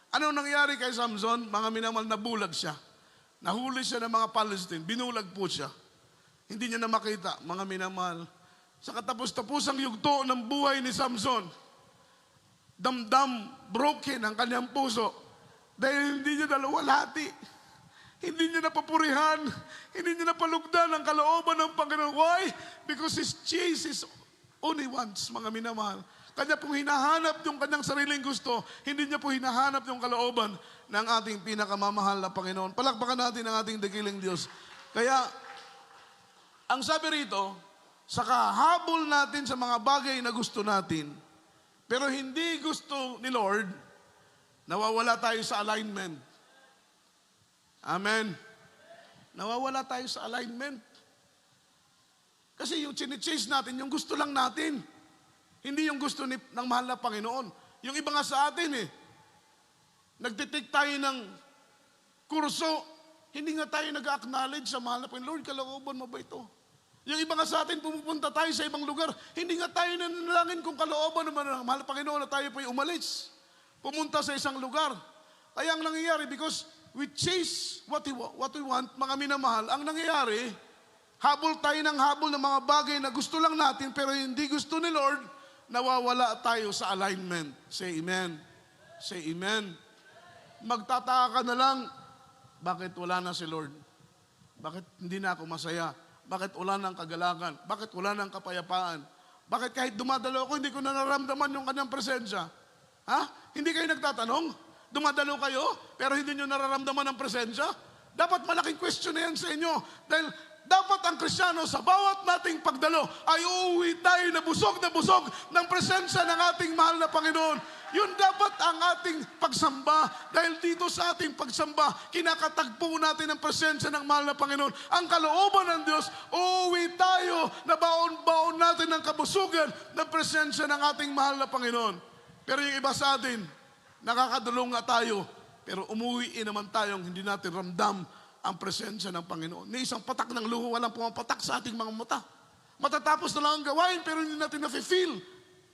Ano nangyari kay Samson? Mga minamahal, nabulag siya. Nahuli siya ng mga Palestine. Binulag po siya. Hindi niya na makita, mga minamahal. Sa katapos-tapusang yugto ng buhay ni Samson, damdam, broken ang kanyang puso. Dahil hindi niya dalawalhati. Hindi niya napapurihan. Hindi niya napalugdan ang kalooban ng Panginoon. Why? Because His chase is only once, mga minamahal. Kanya pong hinahanap yung kanyang sariling gusto, hindi niya po hinahanap yung kalooban ng ating pinakamamahal na Panginoon. Palakpakan natin ang ating dakilang Diyos. Kaya, ang sabi rito, sa kahabol natin sa mga bagay na gusto natin, pero hindi gusto ni Lord, nawawala tayo sa alignment. Amen. Nawawala tayo sa alignment. Kasi yung chine-chase natin, yung gusto lang natin. Hindi yung gusto ng mahal na Panginoon. Yung iba nga sa atin nagtitik tayo ng kurso, hindi nga tayo nag-acknowledge sa mahal na Panginoon. Lord, kalooban mo ba ito? Yung iba nga sa atin, pumupunta tayo sa ibang lugar, hindi nga tayo nanalangin kung kalooban naman ng mahal na Panginoon na tayo po'y umalis. Pumunta sa isang lugar. Kaya ang nangyayari, because we chase what we want, mga minamahal, ang nangyayari, habol tayo ng habol ng mga bagay na gusto lang natin, pero hindi gusto ni Lord, nawawala tayo sa alignment. Say amen. Say amen. Magtataka ka na lang, bakit wala na si Lord? Bakit hindi na ako masaya? Bakit wala nang kagalakan? Bakit wala nang kapayapaan? Bakit kahit dumadalo ako, hindi ko na nararamdaman yung kanyang presensya? Ha? Hindi kayo nagtatanong? Dumadalo kayo, pero hindi nyo nararamdaman ang presensya? Dapat malaking question na yan sa inyo. Dahil dapat ang Kristiyano sa bawat nating pagdalo ay uuwi tayo na busog ng presensya ng ating mahal na Panginoon. Yun dapat ang ating pagsamba. Dahil dito sa ating pagsamba, kinakatagpo natin ang presensya ng mahal na Panginoon. Ang kalooban ng Diyos, uuwi tayo na baon-baon natin ang kabusugan ng presensya ng ating mahal na Panginoon. Pero yung iba sa atin, nakakadulong nga tayo, pero umuwi naman tayong hindi natin ramdam ang presensya ng Panginoon. Ni isang patak ng luho, walang pumapatak sa ating mga mata. Matatapos na lang ang gawain, pero hindi natin na-feel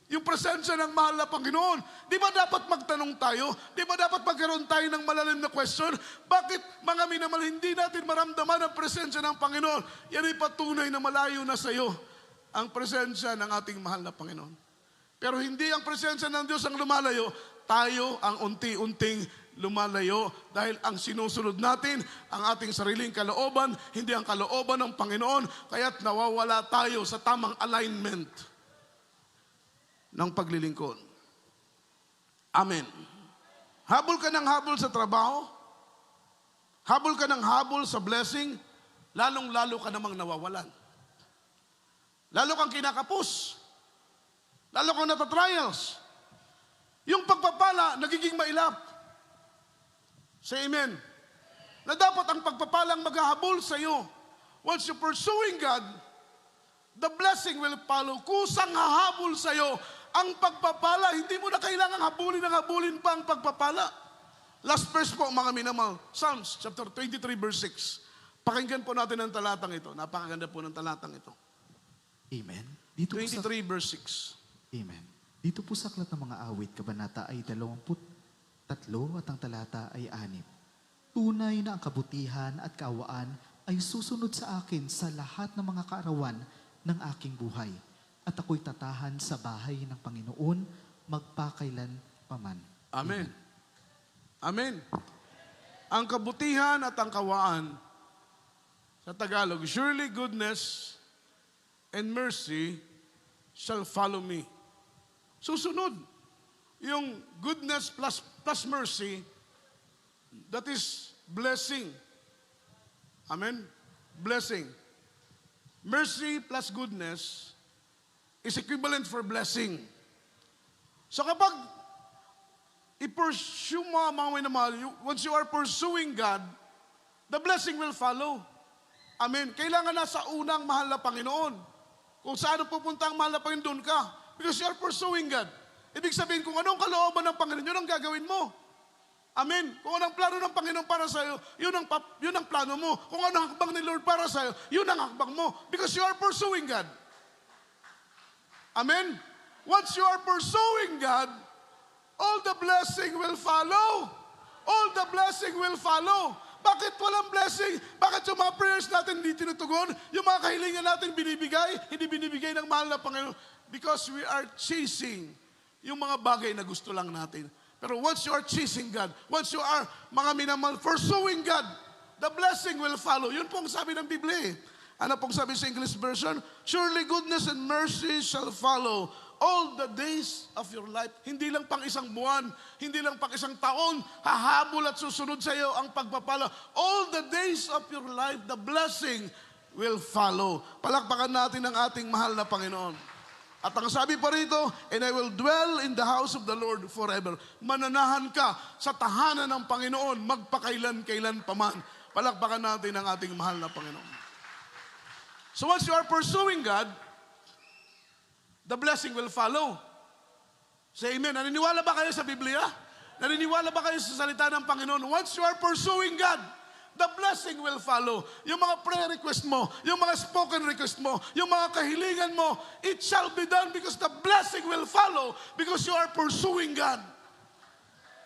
yung presensya ng mahal na Panginoon. Di ba dapat magtanong tayo? Di ba dapat magkaroon tayo ng malalim na question? Bakit, mga minamahal, hindi natin maramdaman ang presensya ng Panginoon? Yan ay patunay na malayo na sa iyo ang presensya ng ating mahal na Panginoon. Pero hindi ang presensya ng Diyos ang lumalayo, tayo ang unti-unting lumalayo dahil ang sinusunod natin ang ating sariling kalooban, hindi ang kalooban ng Panginoon, kaya't nawawala tayo sa tamang alignment ng paglilingkod. Amen. Habol ka ng habol sa trabaho, Habol ka ng habol sa blessing, lalong-lalo ka namang nawawalan. Lalo kang kinakapos. Lalo kang natatrials. Yung pagpapala, nagiging mailap. Say amen. Na dapat ang pagpapalang maghahabol sa iyo. Once you're pursuing God, the blessing will follow. Kusang hahabol sa iyo ang pagpapala. Hindi mo na kailangang habulin pa ang pagpapala. Last verse po, mga minamahal. Psalms chapter 23 verse 6. Pakinggan po natin ang talatang ito. Napakaganda po ng talatang ito. Amen. Dito po 23 sa, verse 6. Amen. Dito po sa Aklat ng Mga Awit, Kabanata ay 23 at ang talata ay 6. Tunay na ang kabutihan at kaawaan ay susunod sa akin sa lahat ng mga kaarawan ng aking buhay. At ako'y tatahan sa bahay ng Panginoon magpakailan paman. Amen. Amen. Ang kabutihan at ang kawaan, sa Tagalog, surely goodness and mercy shall follow me. Susunod. Yung goodness plus mercy, that is blessing. Amen? Blessing. Mercy plus goodness is equivalent for blessing. So kapag i-pursue mo mga minamahal, once you are pursuing God, the blessing will follow. Amen. Kailangan na sa unang mahal na Panginoon. Kung saan pupunta ang mahal na Panginoon, doon ka. Because you are pursuing God. Ibig sabihin, kung anong kalooban ng Panginoon, yun ang gagawin mo. Amen. Kung anong plano ng Panginoon para sa'yo, yun ang plano mo. Kung anong hakbang ni Lord para sa'yo, yun ang hakbang mo. Because you are pursuing God. Amen. Once you are pursuing God, all the blessing will follow. All the blessing will follow. Bakit walang blessing? Bakit yung mga prayers natin hindi tinutugon? Yung mga kahilingan natin hindi binibigay ng mahal na Panginoon? Because we are chasing yung mga bagay na gusto lang natin. Pero once you are chasing God, once you are, mga minamahal, pursuing God, the blessing will follow. Yun pong sabi ng Biblia. Ano pong sabi sa English version? Surely goodness and mercy shall follow all the days of your life. Hindi lang pang isang buwan, hindi lang pang isang taon, hahabol at susunod sa iyo ang pagpapala. All the days of your life, the blessing will follow. Palakpakan natin ang ating mahal na Panginoon. At ang sabi pa rito, and I will dwell in the house of the Lord forever. Mananahan ka sa tahanan ng Panginoon, magpakailan-kailan paman. Palakpakan natin ang ating mahal na Panginoon. So once you are pursuing God, the blessing will follow. Say amen. Naniniwala ba kayo sa Biblia? Naniniwala ba kayo sa salita ng Panginoon? Once you are pursuing God, the blessing will follow. Yung mga prayer request mo, yung mga spoken request mo, yung mga kahilingan mo, it shall be done because the blessing will follow because you are pursuing God.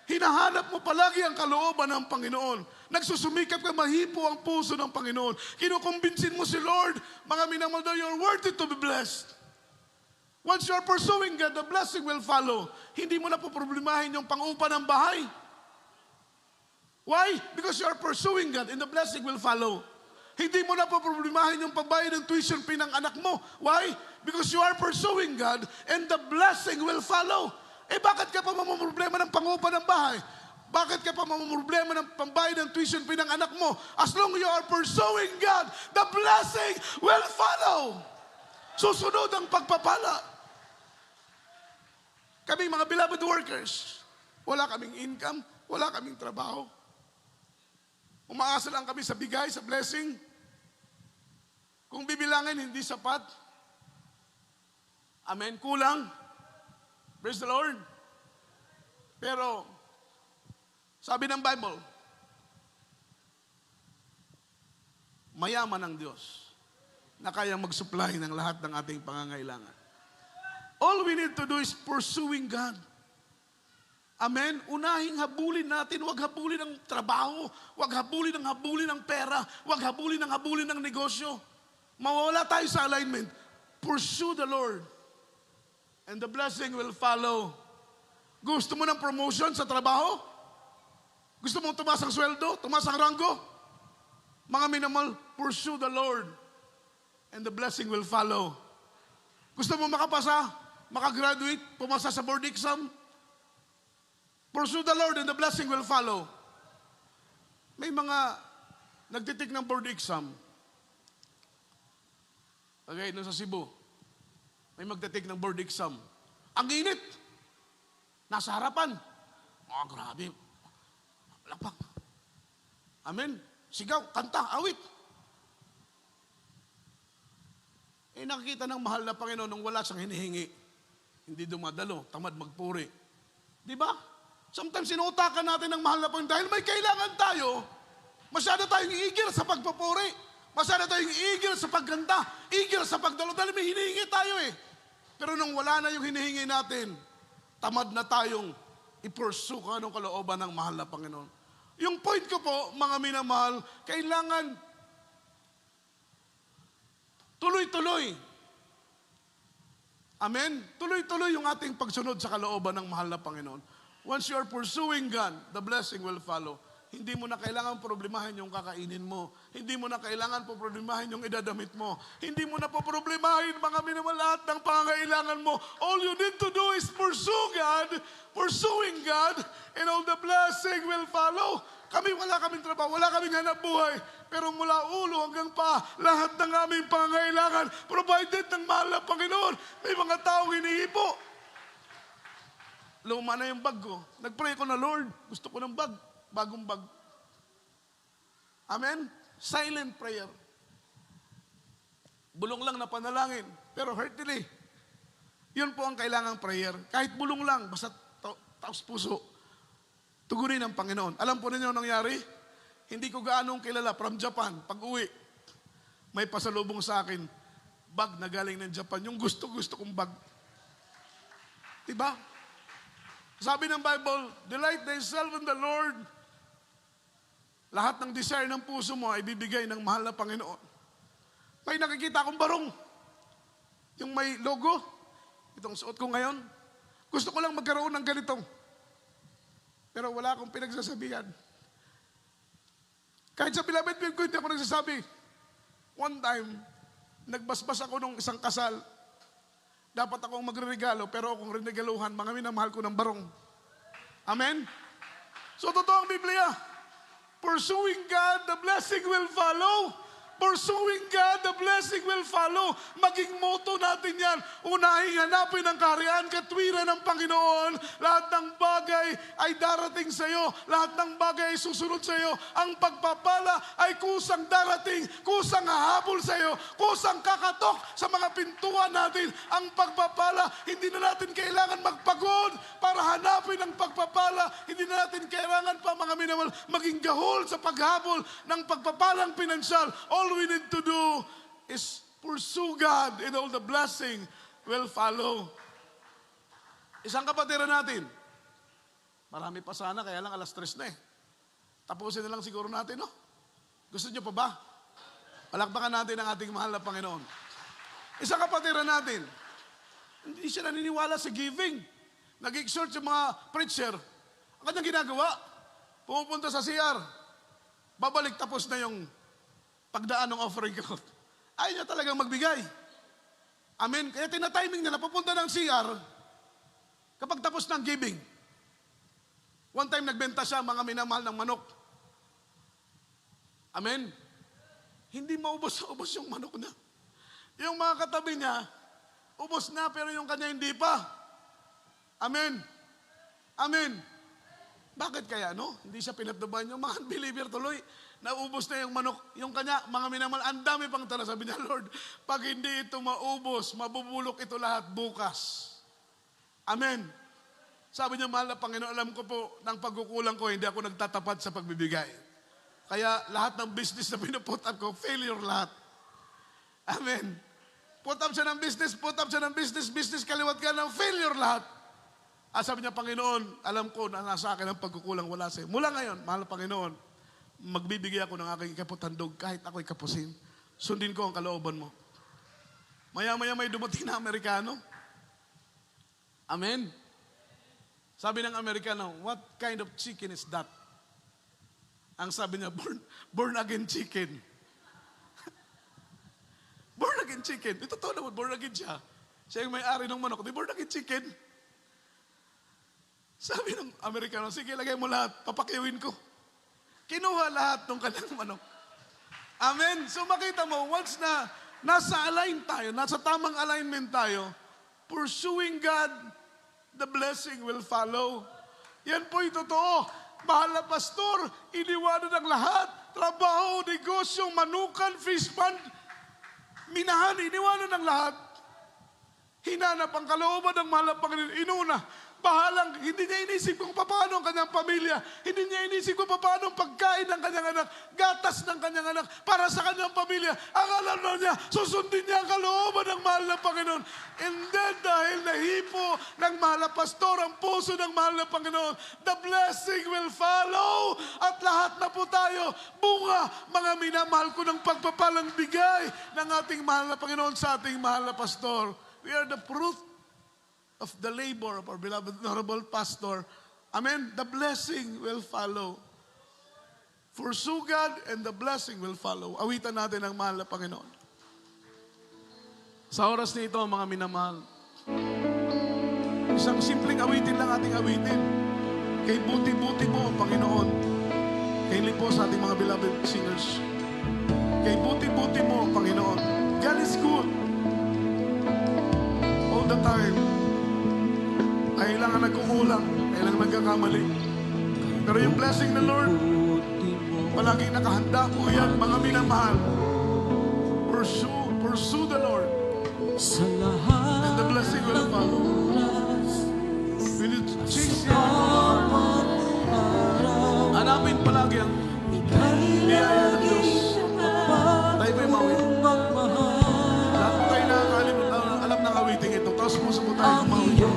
Hinahanap mo palagi ang kalooban ng Panginoon. Nagsusumikap ka, mahipo ang puso ng Panginoon. Kinukumbinsin mo si Lord, mga minamahal, you're worthy to be blessed. Once you are pursuing God, the blessing will follow. Hindi mo na po problemahin yung pang-upa ng bahay. Why? Because you are pursuing God and the blessing will follow. Hindi mo na po problemahin yung pagbayad ng tuition fee ng anak mo. Why? Because you are pursuing God and the blessing will follow. Eh bakit ka pa mamumroblema ng pang-upa ng bahay? Bakit ka pa mamumroblema ng pambayad ng tuition fee ng anak mo? As long as you are pursuing God, the blessing will follow. Susunod ang pagpapala. Kami mga beloved workers, wala kaming income, wala kaming trabaho. Umaasa lang kami sa bigay, sa blessing. Kung bibilangin, hindi sapat. Amen, kulang. Praise the Lord. Pero, sabi ng Bible, mayaman ang Diyos na kayang mag-supply ng lahat ng ating pangangailangan. All we need to do is pursuing God. Amen? Unahing habulin natin, wag habulin ng trabaho, wag habulin ng pera, wag habulin ng negosyo. Mawawala tayo sa alignment. Pursue the Lord. And the blessing will follow. Gusto mo ng promotion sa trabaho? Gusto mo tumaas ang sweldo? Tumaas ang ranggo? Mga minamahal, pursue the Lord. And the blessing will follow. Gusto mo makapasa? Makagraduate? Pumasa sa board exam? Pursue the Lord and the blessing will follow. May mga nagtitik ng board exam. Okay, doon sa Cebu. May magtitik ng board exam. Ang init. Nasa harapan. Grabe. Lapak. Amen. Sigaw, kanta, awit. Nakikita ng mahal na Panginoon nung wala siyang hinihingi. Hindi dumadalo, tamad magpuri. Di ba? Sometimes sinuutakan natin ng mahal na Panginoon dahil may kailangan tayo. Masyado tayong igil sa pagpupuri. Masyado tayong igil sa pagganda. Igil sa pagdalo dahil may hinihingi tayo eh. Pero nung wala na yung hinihingi natin, tamad na tayong i-pursue kung anong kalooban ng mahal na Panginoon. Yung point ko po, mga minamahal, kailangan tuloy-tuloy. Amen? Tuloy-tuloy yung ating pagsunod sa kalooban ng mahal na Panginoon. Once you are pursuing God, the blessing will follow. Hindi mo na kailangan problemahin yung kakainin mo. Hindi mo na kailangan problemahin yung idadamit mo. Hindi mo na problemahin mga minamahal lahat ng pangangailangan mo. All you need to do is pursue God, pursuing God, and all the blessing will follow. Wala kaming trabaho, wala kaming hanap buhay. Pero mula ulo hanggang pa, lahat ng aming pangangailangan, provided ng mahal na Panginoon. May mga taong hinihipo. Luma na yung bag ko. Nagpray ko na, Lord, gusto ko ng bag. Bagong bag. Amen? Silent prayer. Bulong lang na panalangin, pero heartily. Yun po ang kailangang prayer. Kahit bulong lang, basta taos puso. Tugunin ng Panginoon. Alam po ninyo nangyari? Hindi ko gaanong kilala from Japan. Pag uwi, may pasalubong sa akin. Bag na galing ng Japan. Yung gusto-gusto kong bag. Diba? Sabi ng Bible, delight thyself in the Lord. Lahat ng desire ng puso mo ay bibigay ng mahal na Panginoon. May nakikita akong barong. Yung may logo. Itong suot ko ngayon. Gusto ko lang magkaroon ng ganitong. Pero wala akong pinagsasabihan. Kahit sa Beloved Field ko, hindi ako nagsasabi. One time, nagbasbas ako nung isang kasal. Dapat akong magre-regalo, pero akong rinegaluhan, mga minamahal ko ng barong. Amen? So, totoo ang Biblia. Pursuing God, the blessing will follow. Pursuing God, the blessing will follow. Maging motto natin yan. Unahin hanapin ang kaharian, katwiran ng Panginoon. Lahat ng bagay ay darating sa iyo. Lahat ng bagay ay susunod sa iyo. Ang pagpapala ay kusang darating, kusang hahabol sa iyo, kusang kakatok sa mga pintuan natin. Ang pagpapala, hindi na natin kailangan magpagod para hanapin ang pagpapala. Hindi na natin kailangan pa mga minamahal maging gahol sa paghabol ng pagpapalang pinansyal. All we need to do is pursue God and all the blessing will follow. Isang kapatiran natin. Marami pa sana, kaya lang 3:00 na eh. Tapusin na lang siguro natin, no? Gusto nyo pa ba? Palakpakan natin ang ating mahal na Panginoon. Isang kapatiran natin. Hindi siya naniniwala sa giving. Nag-exhort sa mga preacher. Ang kanyang ginagawa, pumupunta sa CR. Babalik tapos na yung pagdaan ng offering ko. Ayaw niya talagang magbigay. Amen. Kaya tinatiming nila, papunta ng CR kapag tapos ng giving. One time nagbenta siya mga minamahal ng manok. Amen. Hindi maubos-ubos yung manok na. Yung mga katabi niya, ubos na pero yung kanya hindi pa. Amen. Amen. Bakit kaya, no? Hindi siya pinatnuban. Yung mga unbeliever tuloy, naubos na yung manok. Yung kanya, mga minamahal, ang dami pang tala. Sabi niya, Lord, pag hindi ito maubos, mabubulok ito lahat bukas. Amen. Sabi niya, mahal na Panginoon, alam ko po, ng pagkukulang ko, hindi ako nagtatapat sa pagbibigay. Kaya lahat ng business na pinuput up ko, failure lahat. Amen. Put up siya ng business, business kaliwat ka ng failure lahat. Sabi niya, Panginoon, alam ko na nasa akin ang pagkukulang, wala sa'yo. Mula ngayon, mahal na Panginoon, magbibigay ako ng aking ikaputandog kahit ako'y kapusin. Sundin ko ang kalooban mo. Maya-maya may dumating na Amerikano. Amen. Sabi ng Amerikano, what kind of chicken is that? Ang sabi niya, born again chicken. Born again chicken. Ito totoo naman, born again siya. Siya yung may-ari ng manok. Di born again chicken. Sabi ng Amerikano, sige, lagay mo lahat, papakiwin ko. Kinuha lahat ng kanyang manok. Amen. So makita mo, once na nasa align tayo, nasa tamang alignment tayo, pursuing God, the blessing will follow. Yan po'y totoo. Mahal na pastor, iniwanan ang lahat. Trabaho, negosyo, manukan, fish pond. Minahan, iniwanan ang lahat. Hinanap ang kalooban ng mahal na Panginoon. Inuna, bahalang, hindi niya inisip kung paano ang kanyang pamilya. Hindi niya inisip kung paano ang pagkain ng kanyang anak, gatas ng kanyang anak, para sa kanyang pamilya. Ang alam na niya, susundin niya ang kalooban ng mahal na Panginoon. And then, dahil nahipo ng mahal na pastor, ang puso ng mahal na Panginoon, the blessing will follow. At lahat na po tayo, bunga, mga minamahal ko ng pagpapalang bigay ng ating mahal na Panginoon sa ating mahal na pastor. We are the fruit of the labor of our beloved honorable pastor. Amen. The blessing will follow. Pursue God and the blessing will follow. Awitan natin ang mahal na Panginoon. Sa oras na ito, mga minamahal, isang simpleng awitin lang ating awitin. Kay buti-buti mo, Panginoon. Kailan po sa ating mga beloved singers. Kay buti-buti mo, Panginoon. God is good. All the time. Kailangan nagkukulang, kailangan nagkakamali. Pero yung blessing ng Lord, palaging nakahanda po yan, mga minamahal. Pursue the Lord. And the blessing will follow. Will you chase Him? Hanapin palagi ang biyaya ng Diyos. Tayo po'y mawin. Lahat po tayo nakakalimutan, alam ng awiting ito. Tapos puso po tayo kumawin.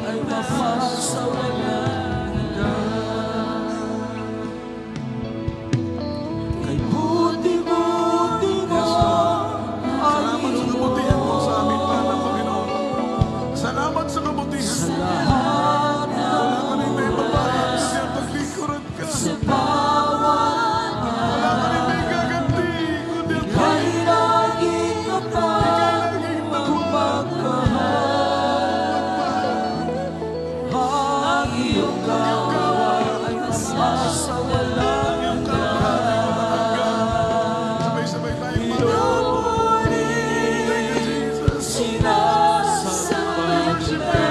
Ay mapasawalan na. Kay buti-buti mo. Salamat sa kabutihan mo sa amin, mahal na Panginoon. Salamat sa kabutihan mo. Wala kami may babayan kasi ang paglikuran ka. Sa bawat Wala kami may gaganti kundi ang kay laging kapag laging magmahal. ang iyong gawa ay mapasawalan na. Sabay-sabay tayong mahal. Thank you, Jesus. Sinasamba kita.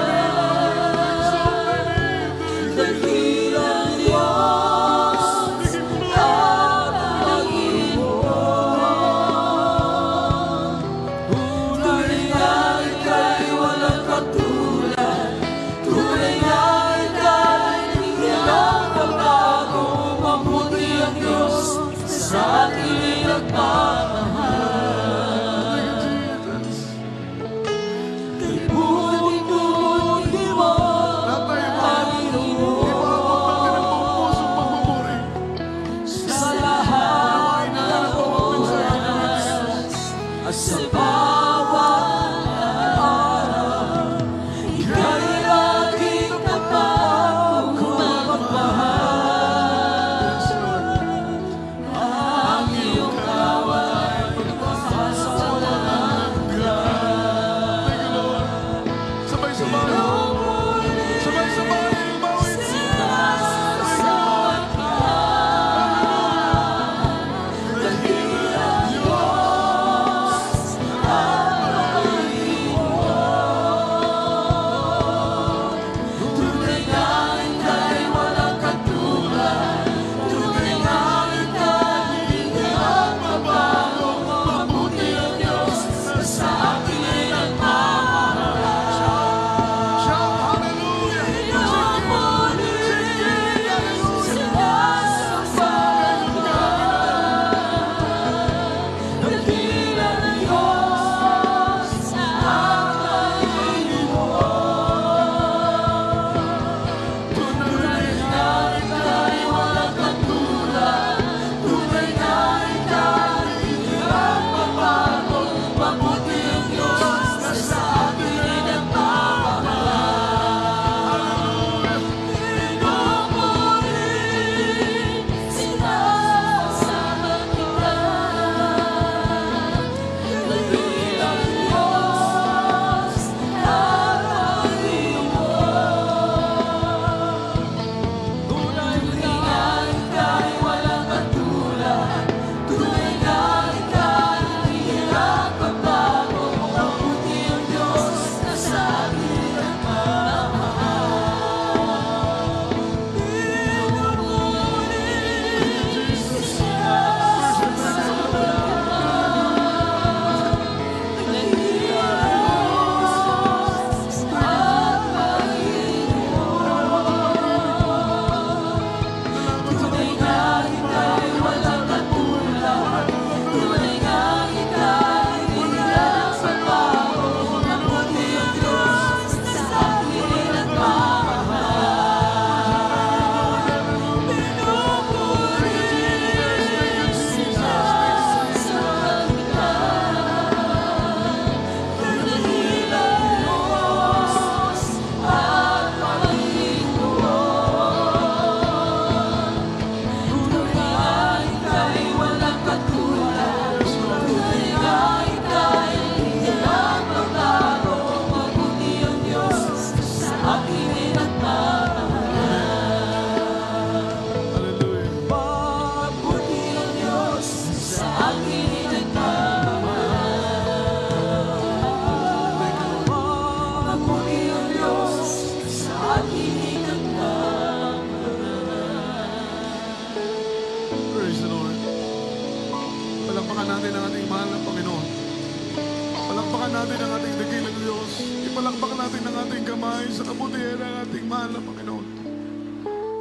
Palakpakan natin ang ating dakilang Diyos. Ipalakpak natin ang ating kamay sa kabutihan ng ating mahal na Panginoon.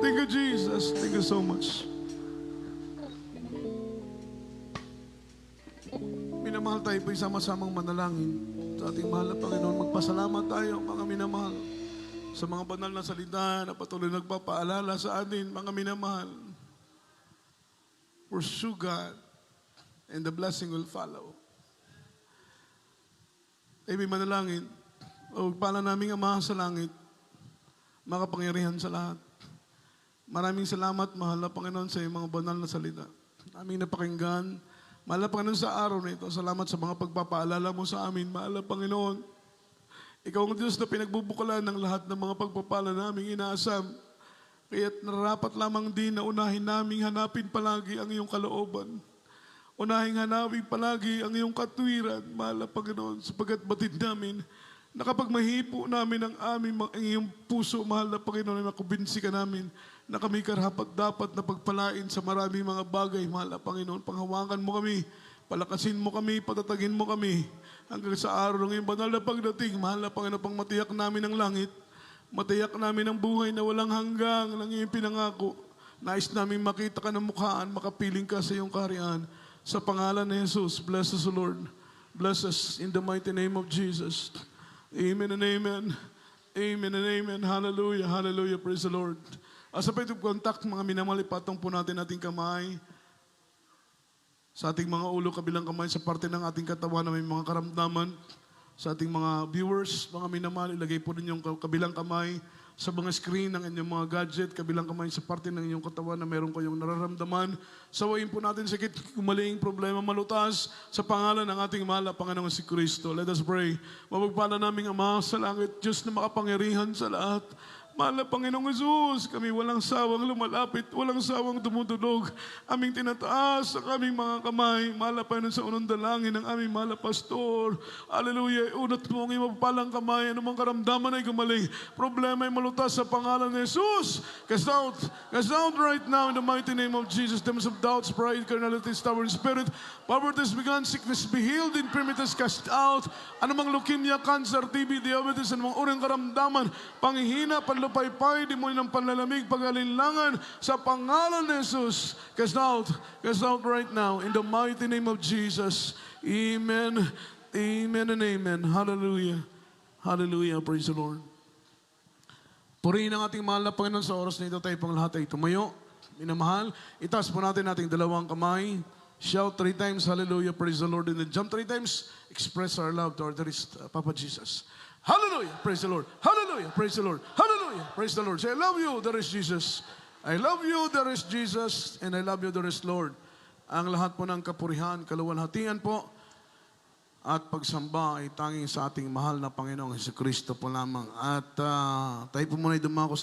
Thank you, Jesus. Thank you so much. Minamahal tayo po'y sama-samang manalangin sa ating mahal na Panginoon. Magpasalamat tayo, mga minamahal, sa mga banal na salita na patuloy nagpapaalala sa atin, mga minamahal. Pursue God, and the blessing will follow. Ay may manalangin. O pala naming Ama sa langit, makapangyarihan sa lahat. Maraming salamat, mahal na Panginoon, sa iyong mga banal na salita. Aming napakinggan. Mahal na Panginoon, sa araw na ito, salamat sa mga pagpapaalala mo sa amin. Mahal na Panginoon, ikaw ang Diyos na pinagbubukalan ng lahat ng mga pagpapala naming inaasam. Kaya't nararapat lamang din na unahin naming hanapin palagi ang iyong kalooban. Unahin hanapin palagi ang iyong katwiran, mahal na Panginoon, sapagat batid namin na kapag mahipo namin ang iyong puso, mahal na Panginoon, na makubinsi ka namin na kami karapat-dapat na pagpalain sa maraming mga bagay, mahal na Panginoon. Panghawakan mo kami, palakasin mo kami, patatagin mo kami, hanggang sa araw ng iyong banal na pagdating, mahal na Panginoon, pang matiyak namin ang langit, matiyak namin ang buhay na walang hanggang ng iyong pinangako. Nais namin makita ka ng mukhaan, makapiling ka sa iyong kaharian. Sa pangalan ni Jesus, bless us, O Lord. Bless us in the mighty name of Jesus. Amen and amen. Amen and amen. Hallelujah. Hallelujah. Praise the Lord. Sa pwede contact, mga minamahal, ipatong po natin ating kamay sa ating mga ulo, kabilang kamay sa parte ng ating katawan na may mga karamdaman. Sa ating mga viewers, mga minamahal, ilagay po ninyong kabilang kamay sa mga screen ng inyong mga gadget, kabilang kamay sa parte ng inyong katawan na meron kayong nararamdaman. Sawayin po natin sakit, kumaling problema, malutas sa pangalan ng ating mahal na Panginoong si Kristo. Let us pray. Mapagpala naming Ama sa langit, Diyos na makapangyarihan sa lahat. Mahal na Panginoong Jesus, kami walang sawang lumalapit, walang sawang dumudulog. Aming tinataas ang aming mga kamay. Mahal na Panginoon, sa unang dalangin ng aming mahal na pastor. Hallelujah. Unat mo ang iyong mapagpalang kamay. Anumang karamdaman ay gumaling. Problema ay malutas sa pangalan ni Jesus. Cast out right now in the mighty name of Jesus. Demons of doubts, pride, carnality, stubborn spirit, poverty has begun, sickness be healed, infirmities cast out. Anumang leukemia, cancer, TB, diabetes, anumang urang karamdaman, panghihina, panlupaypay, demonyo ng panlalamig, pag-alinlangan, sa pangalan ni Jesus. Cast out right now in the mighty name of Jesus. Amen. Amen and amen. Hallelujah. Hallelujah. Praise the Lord. Purihin ang ating mahal na Panginoon, sa oras na ito tayo pang lahat ay tumayo. Minamahal, itaas po natin ating dalawang kamay. Shout 3 times, hallelujah, praise the Lord. And then jump 3 times, express our love to our dearest Papa Jesus. Hallelujah, praise the Lord. Hallelujah, praise the Lord. Hallelujah, praise the Lord. Say, I love you, dearest Jesus. I love you, dearest Jesus. And I love you, dearest Lord. Ang lahat po ng kapurihan, kaluwalhatian po, at pagsamba ay tanging sa ating mahal na Panginoong Jesucristo po lamang. At tayo po muna ay dumako sa